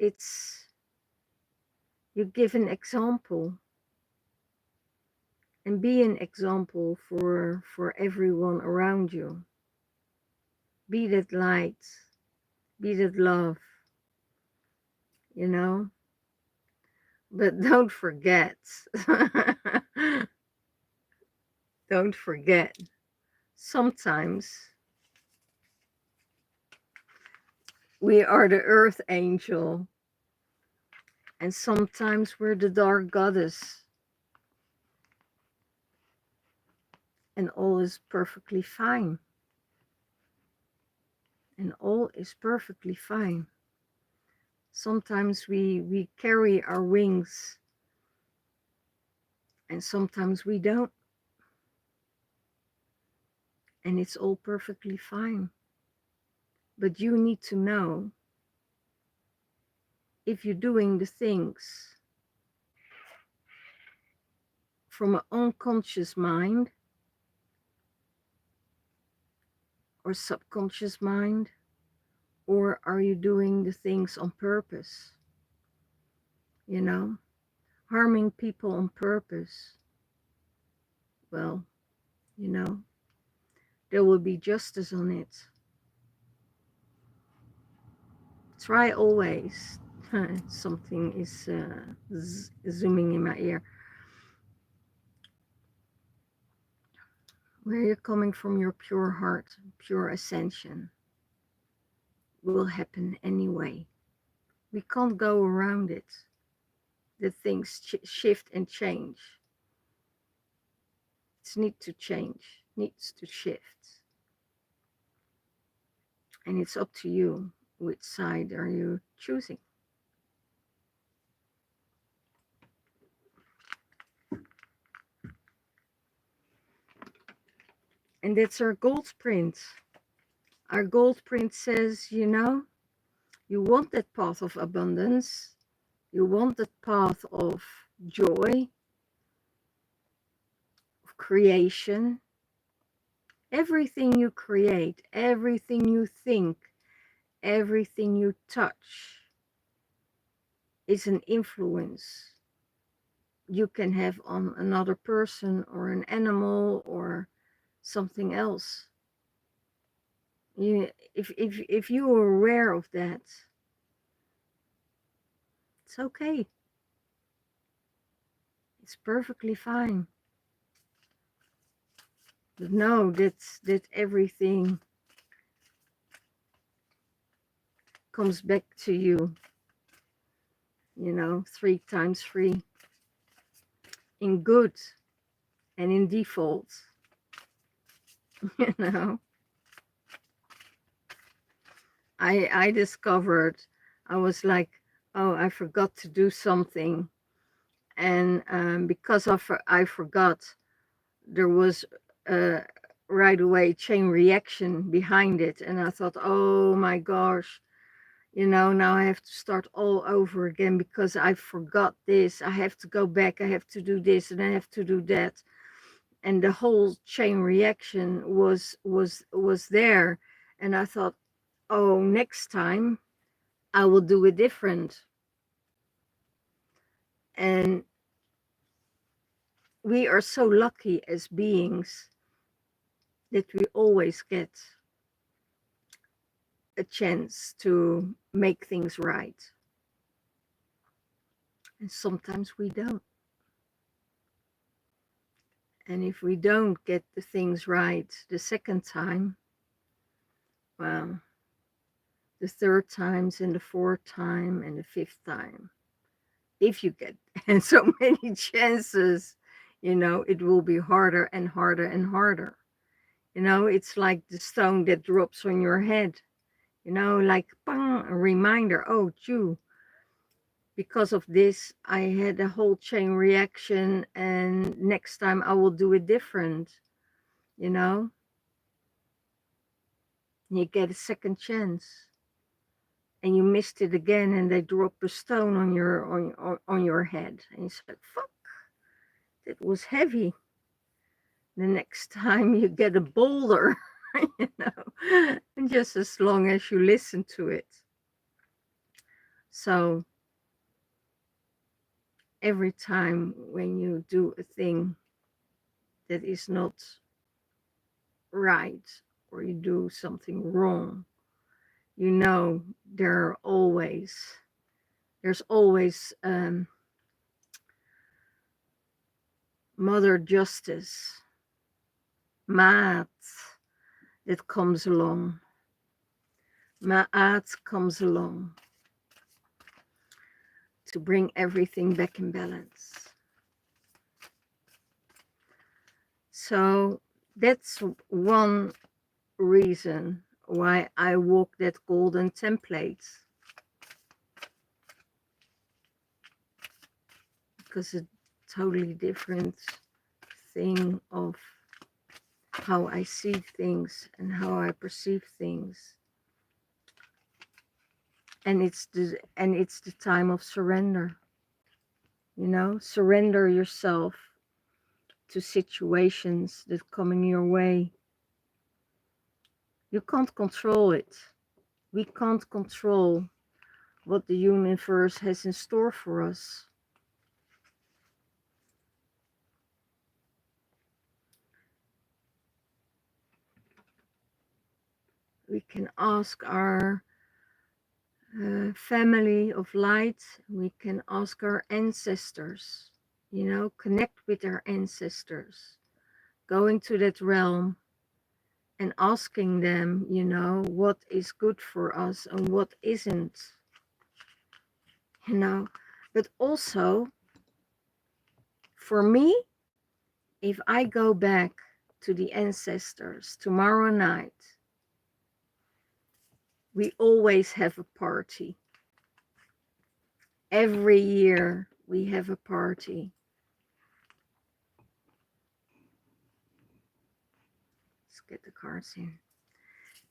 A: you give an example, and be an example for everyone around you. Be that light, be that love, you know. But don't forget, don't forget, sometimes we are the earth angel, and sometimes we're the dark goddess, and all is perfectly fine. And all is perfectly fine. Sometimes we carry our wings, and sometimes we don't. And it's all perfectly fine. But you need to know if you're doing the things from an unconscious mind or subconscious mind, or are you doing the things on purpose? You know, harming people on purpose. Well, you know, there will be justice on it. Try always. Something is zooming in my ear. Where you're coming from, your pure heart, pure ascension will happen anyway. We can't go around it. The things shift and change. It needs to change, needs to shift. And it's up to you. Which side are you choosing? And that's our gold print. Our gold print says, you know, you want that path of abundance. You want that path of joy, of creation. Everything you create, everything you think, everything you touch is an influence you can have on another person or an animal or something else. If you are aware of that, it's okay. It's perfectly fine. But know that everything comes back to you, 3 times 3, in good and in default. you know I discovered, I was like, oh, I forgot to do something, and because I forgot, there was right away chain reaction behind it, and I thought, oh my gosh, now I have to start all over again because I forgot this. I have to go back, I have to do this, and I have to do that. And the whole chain reaction was there. And I thought, oh, next time I will do it different. And we are so lucky as beings that we always get a chance to make things right. And sometimes we don't. And if we don't get the things right the second time, well, the third times and the fourth time and the fifth time, if you get so many chances, it will be harder and harder and harder. It's like the stone that drops on your head, like bang, a reminder. Oh, Jew, because of this, I had a whole chain reaction, and next time I will do it different. You get a second chance, and you missed it again, and they drop a stone on your head, and you said, "Fuck, it was heavy." The next time you get a boulder, and just as long as you listen to it. So every time when you do a thing that is not right, or you do something wrong, there's always Mother Justice, Maat, that comes along. Ma'at comes along to bring everything back in balance. So that's one reason why I walk that golden template, because it's a totally different thing of how I see things and how I perceive things. And it's the time of surrender. Surrender yourself to situations that come in your way. You can't control it. We can't control what the universe has in store for us. We can ask our family of light. We can ask our ancestors, connect with our ancestors. Go into that realm and asking them, what is good for us and what isn't. But also, for me, if I go back to the ancestors tomorrow night, we always have a party. Every year we have a party. Let's get the cards in.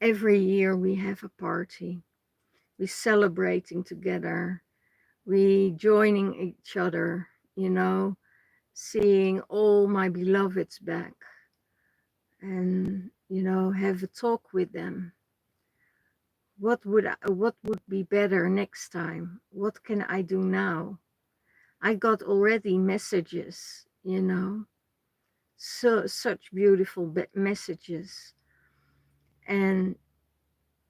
A: Every year we have a party. We celebrating together. We joining each other, seeing all my beloveds back. and, you know, have a talk with them. What would be better next time? What can I do now? I got already messages, you know, so such beautiful messages. And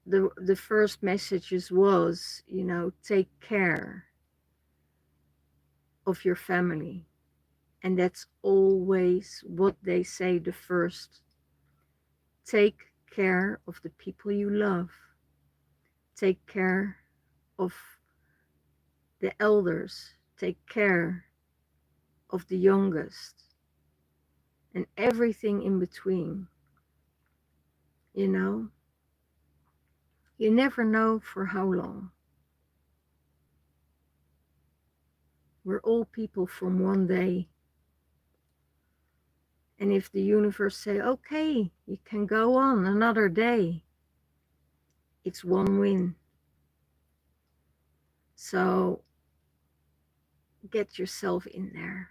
A: the first messages was, you know, take care of your family. And that's always what they say the first. Take care of the people you love. Take care of the elders. Take care of the youngest. And everything in between. You know, you never know for how long. We're all people from one day. And if the universe say, okay, you can go on another day, it's one win. So get yourself in there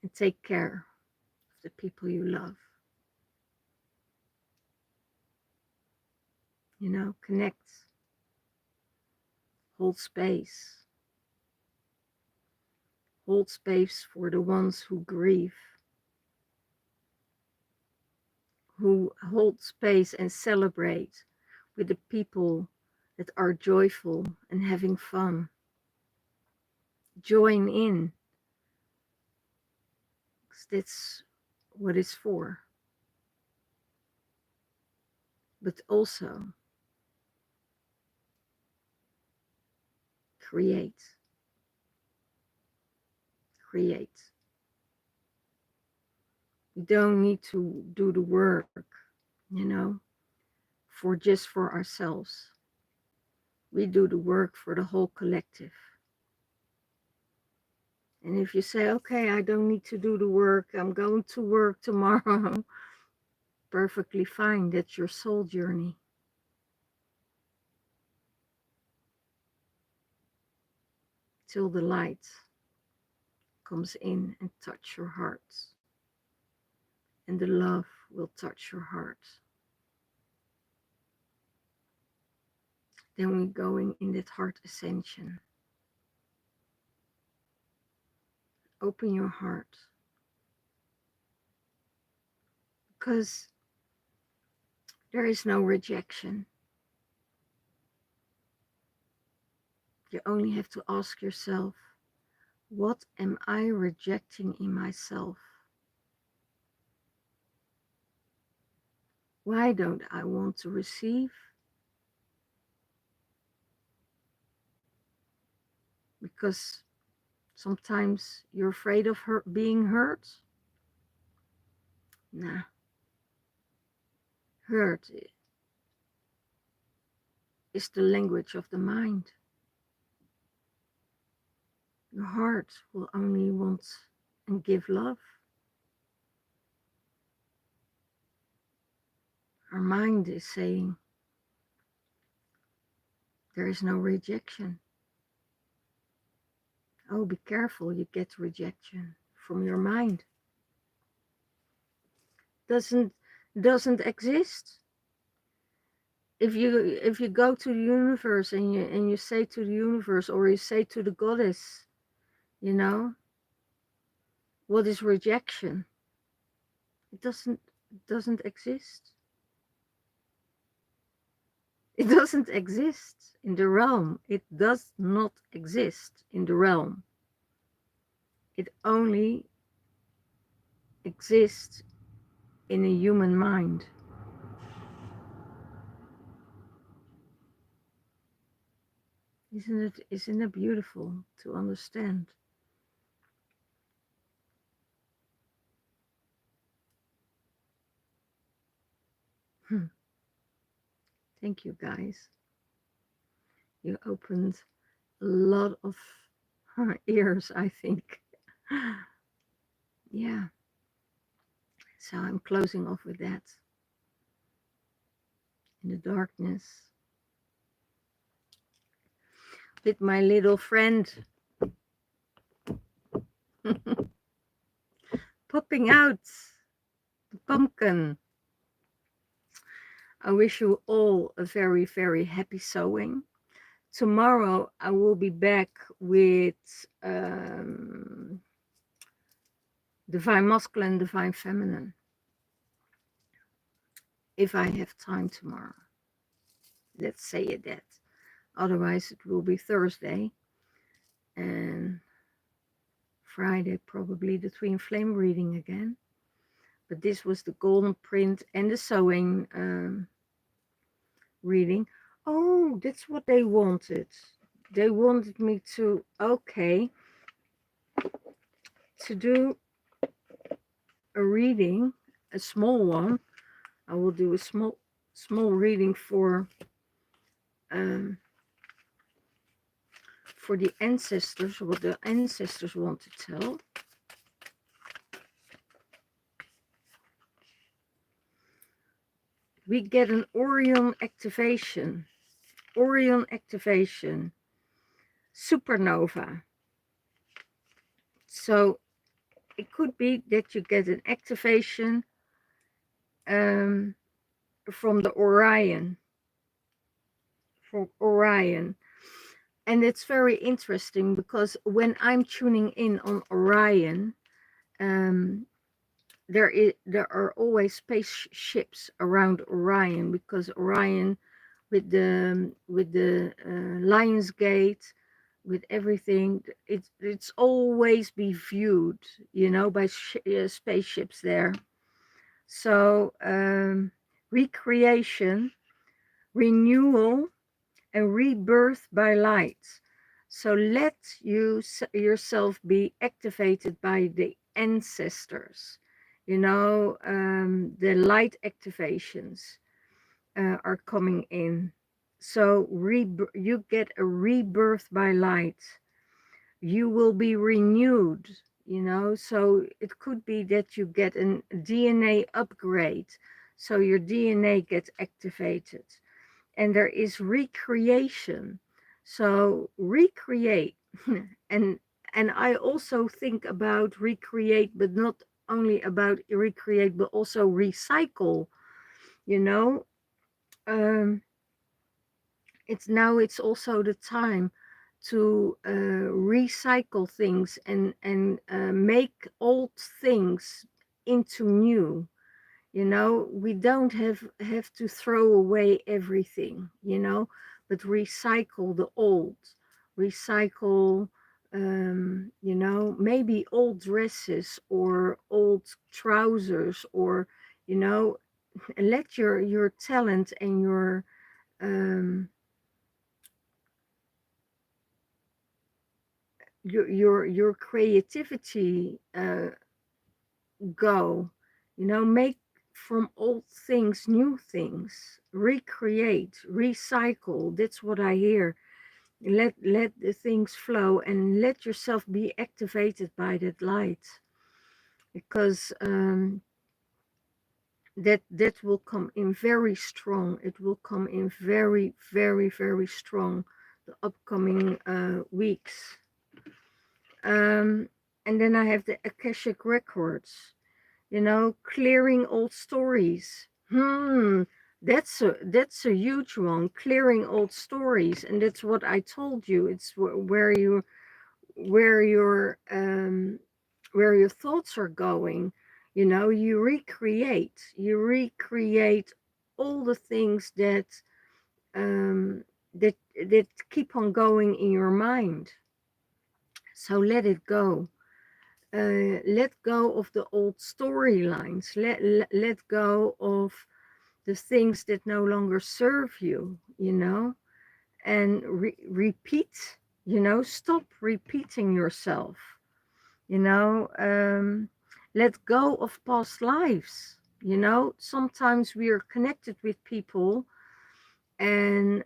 A: and take care of the people you love. You know, connect, hold space. Hold space for the ones who grieve, who hold space and celebrate with the people that are joyful and having fun. Join in, because that's what it's for. But also create. We don't need to do the work, you know, just for ourselves. We do the work for the whole collective. And if you say, okay, I don't need to do the work, I'm going to work tomorrow, perfectly fine. That's your soul journey. Till the light comes in and touch your heart. And the love will touch your heart. Then we're going in that heart ascension. Open your heart. Because there is no rejection. You only have to ask yourself, what am I rejecting in myself? Why don't I want to receive? Because sometimes you're afraid of being hurt? Nah. Hurt is the language of the mind. Your heart will only want and give love. Our mind is saying, there is no rejection. Oh, be careful, you get rejection from your mind. Doesn't exist. If you go to the universe and you say to the universe, or you say to the goddess, you know, what is rejection? It doesn't exist. It doesn't exist in the realm. It does not exist in the realm. It only exists in a human mind. Isn't it beautiful to understand? Thank you, guys. You opened a lot of ears, I think. Yeah. So I'm closing off with that. In the darkness. With my little friend. Popping out. pumpkin. I wish you all a very, very happy sowing. Tomorrow I will be back with Divine Masculine, Divine Feminine. If I have time tomorrow. Let's say it that. Otherwise it will be Thursday. And Friday probably the Twinflame reading again. But this was the golden print and the sewing reading. Oh, that's what they wanted. They wanted me to, okay, to do a reading, a small one. I will do a small reading for the ancestors, what the ancestors want to tell. We get an Orion activation, supernova. So it could be that you get an activation from the Orion, and it's very interesting because when I'm tuning in on Orion, there are always spaceships around Orion, because Orion with the Lion's Gate, with everything, it's always be viewed, you know, by spaceships there. So recreation, renewal, and rebirth by light. So let yourself be activated by the ancestors. You know, the light activations are coming in. So you get a rebirth by light. You will be renewed, you know. So it could be that you get a DNA upgrade. So your DNA gets activated. And there is recreation. So recreate. and I also think about recreate, but not only about recreate, but also recycle, you know. It's also the time to recycle things and make old things into new. You know, we don't have to throw away everything, you know, but recycle the old, recycle, you know, maybe old dresses or old trousers, or, you know, let your talent and your creativity go, you know, make from old things new things, recreate, recycle. That's what I hear. Let the things flow and let yourself be activated by that light, because that will come in very strong. It will come in very, very, very strong the upcoming weeks. And then I have the Akashic records, you know, clearing old stories. That's a huge one, clearing old stories. And that's what I told you. It's where your thoughts are going. You know, you recreate all the things that that keep on going in your mind. So let it go. Let go of the old storylines. Let go of the things that no longer serve you, you know, and repeat, you know, stop repeating yourself, you know. Let go of past lives, you know. Sometimes we are connected with people and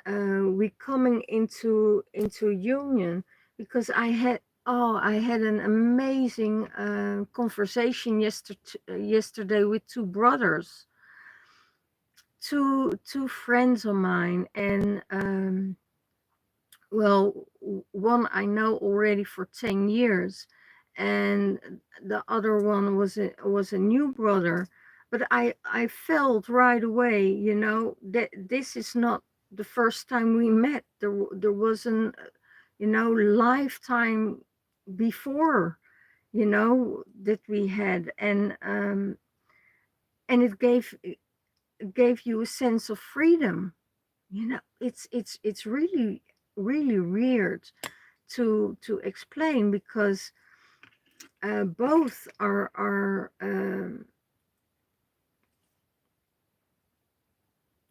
A: we coming into union, because I had an amazing conversation yesterday with two brothers, two friends of mine, and well, one I know already for 10 years, and the other one was a new brother But I felt right away, you know, that this is not the first time we met. There was an, you know, lifetime before, you know, that we had, and it gave you a sense of freedom. You know, it's really really weird to explain, because both are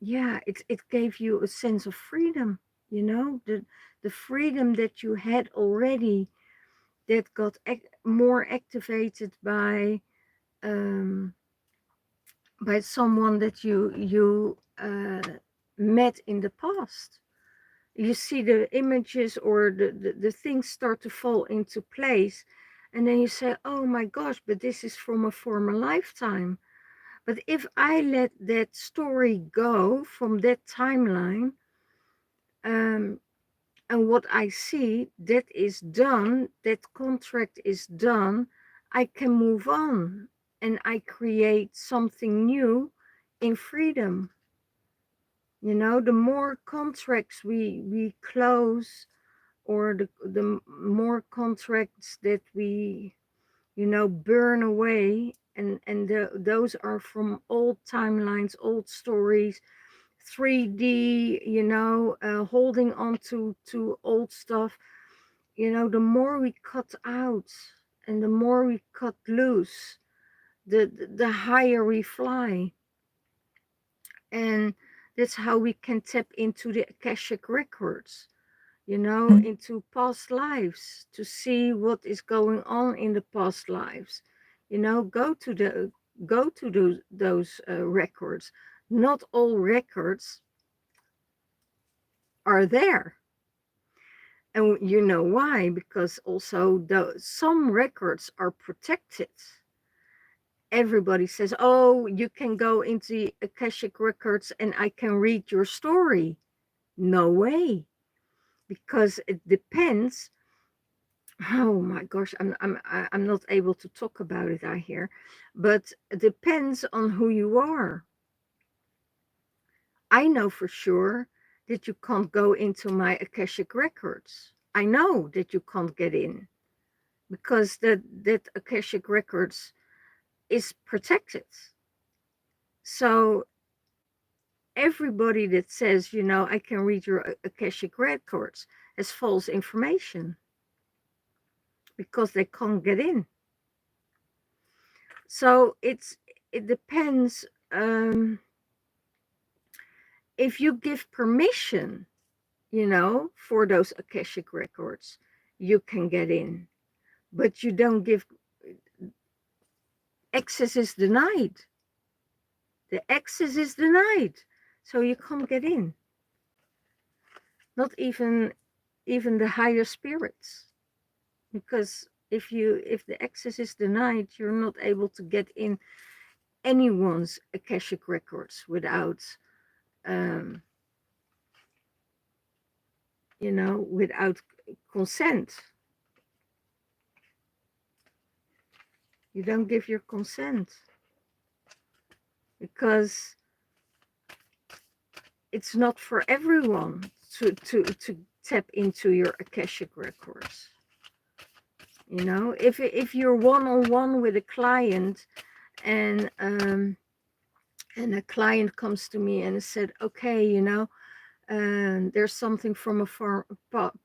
A: yeah, it gave you a sense of freedom, you know, the freedom that you had already, that got more activated um by someone that you met in the past. You see the images, or the things start to fall into place, and then you say, oh my gosh, but this is from a former lifetime. But if I let that story go from that timeline, um, and what I see, that is done, that contract is done, I can move on, and I create something new in freedom. You know, the more contracts we close, or the more contracts that we, you know, burn away, and those are from old timelines, old stories, 3D, you know, holding on to old stuff. You know, the more we cut out and the more we cut loose, the higher we fly. And that's how we can tap into the Akashic records, you know, into past lives, to see what is going on in the past lives. You know, go to those records. Not all records are there. And you know why? Because also some records are protected. Everybody says, oh, you can go into the Akashic records and I can read your story. No way, because it depends. Oh my gosh, I'm not able to talk about it, I hear, but it depends on who you are. I know for sure that you can't go into my Akashic records. I know that you can't get in, because that Akashic records is protected. So everybody that says, you know, I can read your Akashic records, has false information, because they can't get in. So it depends. If you give permission, you know, for those Akashic records, you can get in. But you don't give, access is denied. The access is denied. So you can't get in. Not even the higher spirits. Because if the access is denied, you're not able to get in anyone's Akashic records without you know, without consent. You don't give your consent, because it's not for everyone to tap into your Akashic records. You know, if you're one-on-one with a client, and a client comes to me and said, okay, you know, there's something from a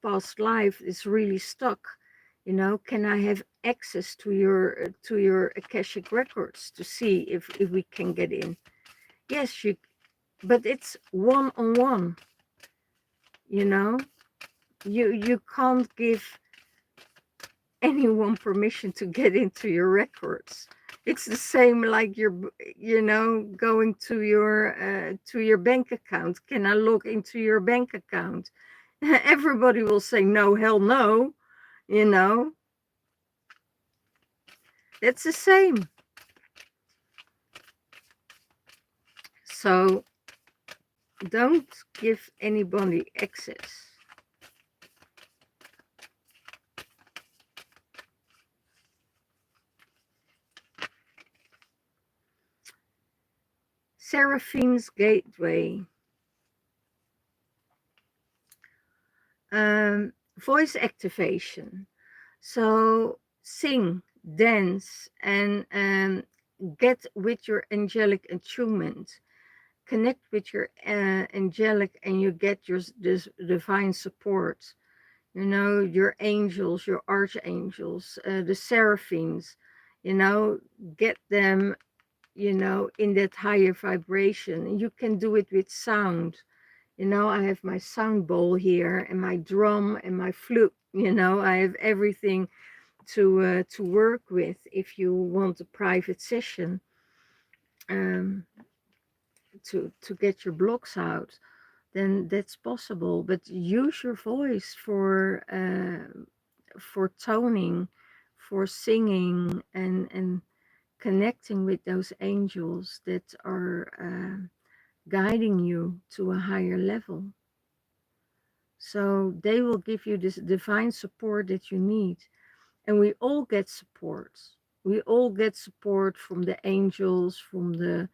A: past life is really stuck, you know, can I have access to your Akashic records to see if we can get in? Yes, but it's one-on-one. You know, you can't give anyone permission to get into your records. It's the same like you're, you know, going to your bank account. Can I log into your bank account? Everybody will say no, hell no. You know, it's the same. So don't give anybody access. Seraphine's Gateway. Voice activation. So sing, dance, and get with your angelic attunement. Connect with your angelic, and you get your this divine support. You know, your angels, your archangels, the seraphims. You know, get them. You know, in that higher vibration. You can do it with sound. You know, I have my sound bowl here and my drum and my flute. You know, I have everything to work with. If you want a private session, um, to get your blocks out, then that's possible. But use your voice for toning, for singing, and connecting with those angels that are guiding you to a higher level. So they will give you this divine support that you need. And we all get support. We all get support from the angels, from the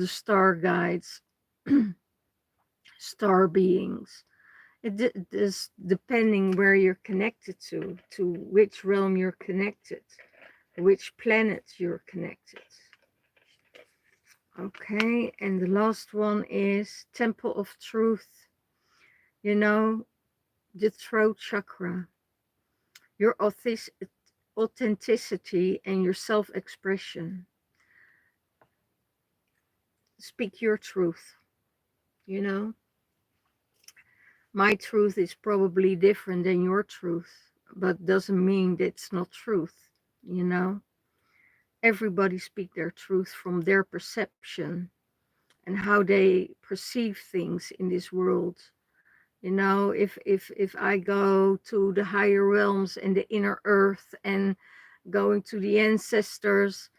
A: star guides, star beings. It is depending where you're connected to which realm you're connected, which planet you're connected. Okay, and the last one is Temple of Truth. You know, the throat chakra, your authenticity and your self-expression. Speak your truth. You know, my truth is probably different than your truth, but doesn't mean that it's not truth. You know, everybody speak their truth from their perception and how they perceive things in this world. You know, if I go to the higher realms and the inner earth and going to the ancestors,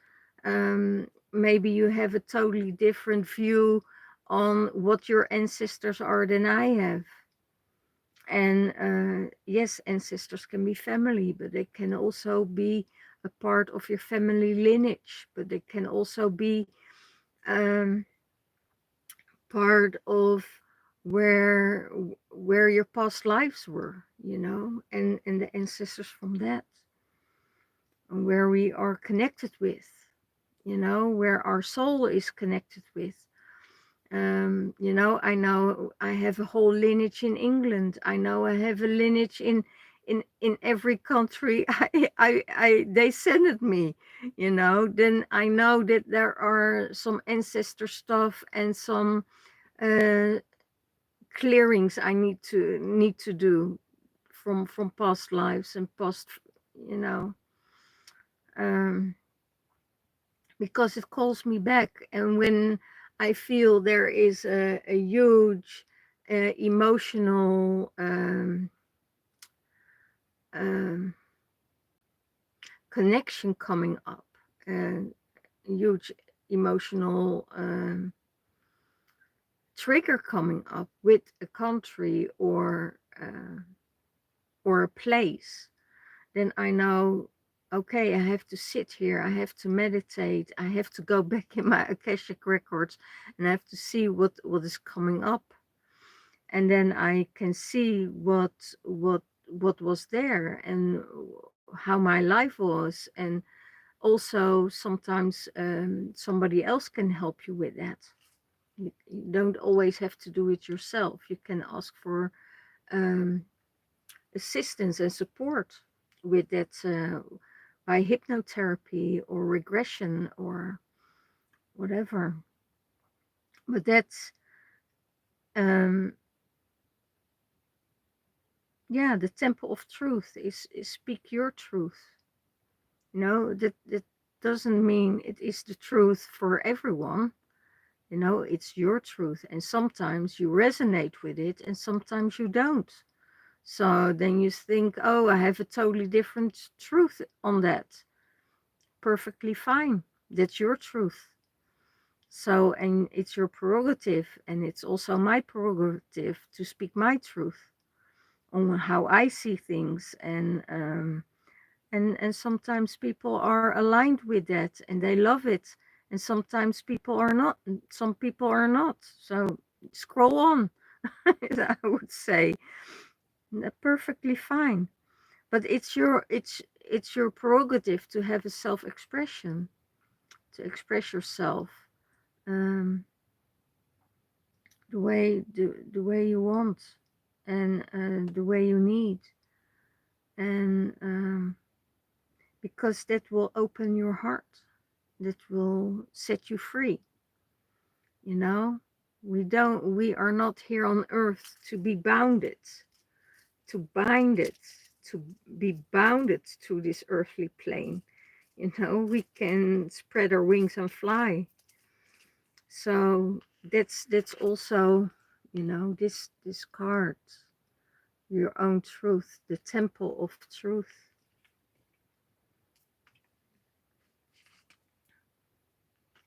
A: maybe you have a totally different view on what your ancestors are than I have. And yes, ancestors can be family, but they can also be a part of your family lineage, but they can also be um, part of where your past lives were, you know, and the ancestors from that, and where we are connected with, you know, where our soul is connected with. You know I have a whole lineage in England. I know I have a lineage in every country I they sent me, you know. Then I know that there are some ancestor stuff and some uh, clearings I need to do from past lives and past, you know, um, because it calls me back. And when I feel there is a huge emotional um, connection coming up, and huge emotional trigger coming up with a country or a place, then I know, okay, I have to sit here, I have to meditate, I have to go back in my Akashic records, and I have to see what is coming up, and then I can see what was there and how my life was. And also sometimes somebody else can help you with that. You don't always have to do it yourself. You can ask for um, assistance and support with that, by hypnotherapy or regression or whatever. But that's yeah, the temple of truth is speak your truth. You know, that doesn't mean it is the truth for everyone. You know, it's your truth, and sometimes you resonate with it and sometimes you don't. So then you think, oh, I have a totally different truth on that. Perfectly fine. That's your truth. So, and it's your prerogative, and it's also my prerogative to speak my truth on how I see things. And sometimes people are aligned with that and they love it, And sometimes people are not, and some people are not. So scroll on, I would say. Perfectly fine. But it's your prerogative to have a self-expression, to express yourself um, the way you want, and the way you need, and because that will open your heart, that will set you free. You know, we are not here on earth to be bounded, to bind it, to be bounded to this earthly plane. You know, we can spread our wings and fly. So that's also, you know, this card, your own truth, the temple of truth.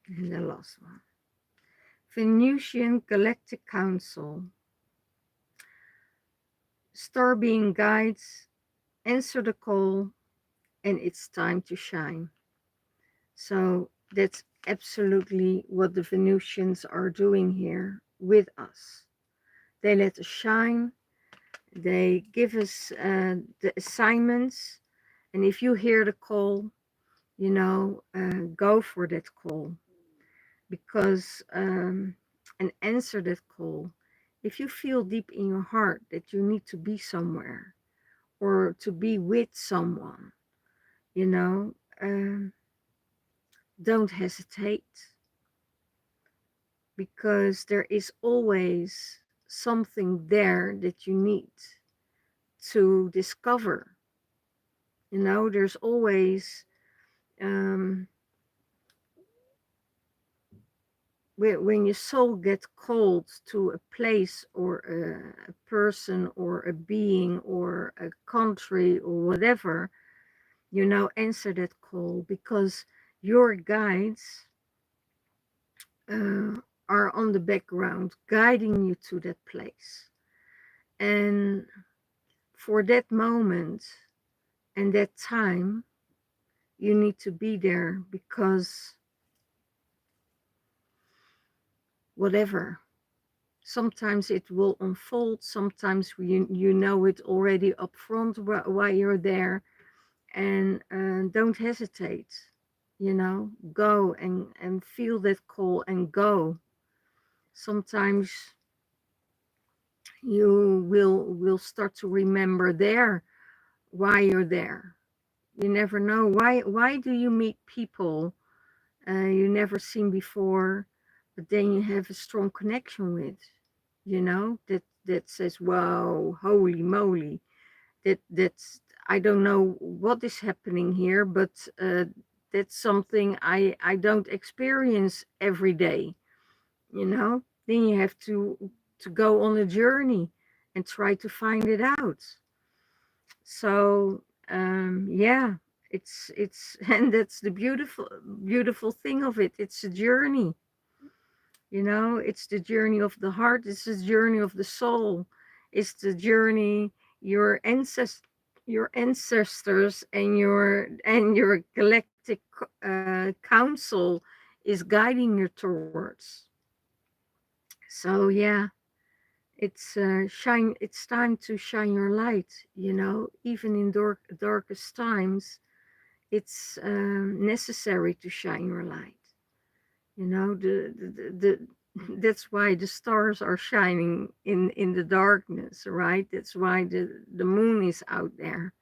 A: And the last one, Venusian Galactic Council. Star being guides, answer the call, and it's time to shine. So that's absolutely what the Venusians are doing here with us. They let us shine. They give us the assignments. And if you hear the call, you know, go for that call. Because, and answer that call. If you feel deep in your heart that you need to be somewhere or to be with someone, you know, don't hesitate, because there is always something there that you need to discover. You know, there's always, um, when your soul gets called to a place or a person or a being or a country or whatever, you know, answer that call, because your guides uh, are on the background guiding you to that place. And for that moment and that time, you need to be there, because whatever, sometimes it will unfold, sometimes you know it already up front while you're there. And don't hesitate, you know, go and feel that call and go. Sometimes you will start to remember there why you're there. You never know, why do you meet people you never seen before, but then you have a strong connection with, you know, that says, wow, holy moly, that's, I don't know what is happening here, but that's something I don't experience every day, you know. Then you have to go on a journey and try to find it out. So yeah, it's and that's the beautiful thing of it. It's a journey, you know. It's the journey of the heart, it's the journey of the soul, it's the journey your ancestors and your galactic council is guiding you towards. So yeah, it's time to shine your light, you know. Even in darkest times, it's necessary to shine your light, you know. The that's why the stars are shining in the darkness, right? That's why the moon is out there.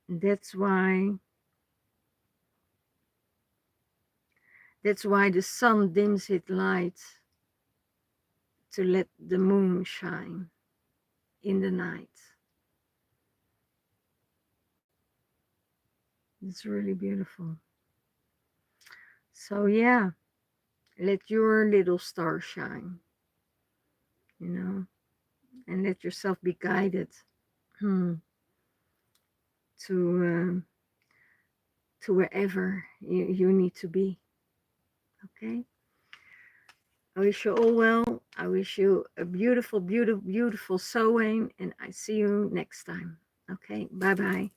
A: That's why the sun dims its light to let the moon shine in the night. It's really beautiful. So yeah, let your little star shine, you know, and let yourself be guided to to wherever you need to be. Okay. I wish you all well. I wish you a beautiful, beautiful, beautiful Samhain, and I see you next time. Okay. Bye bye.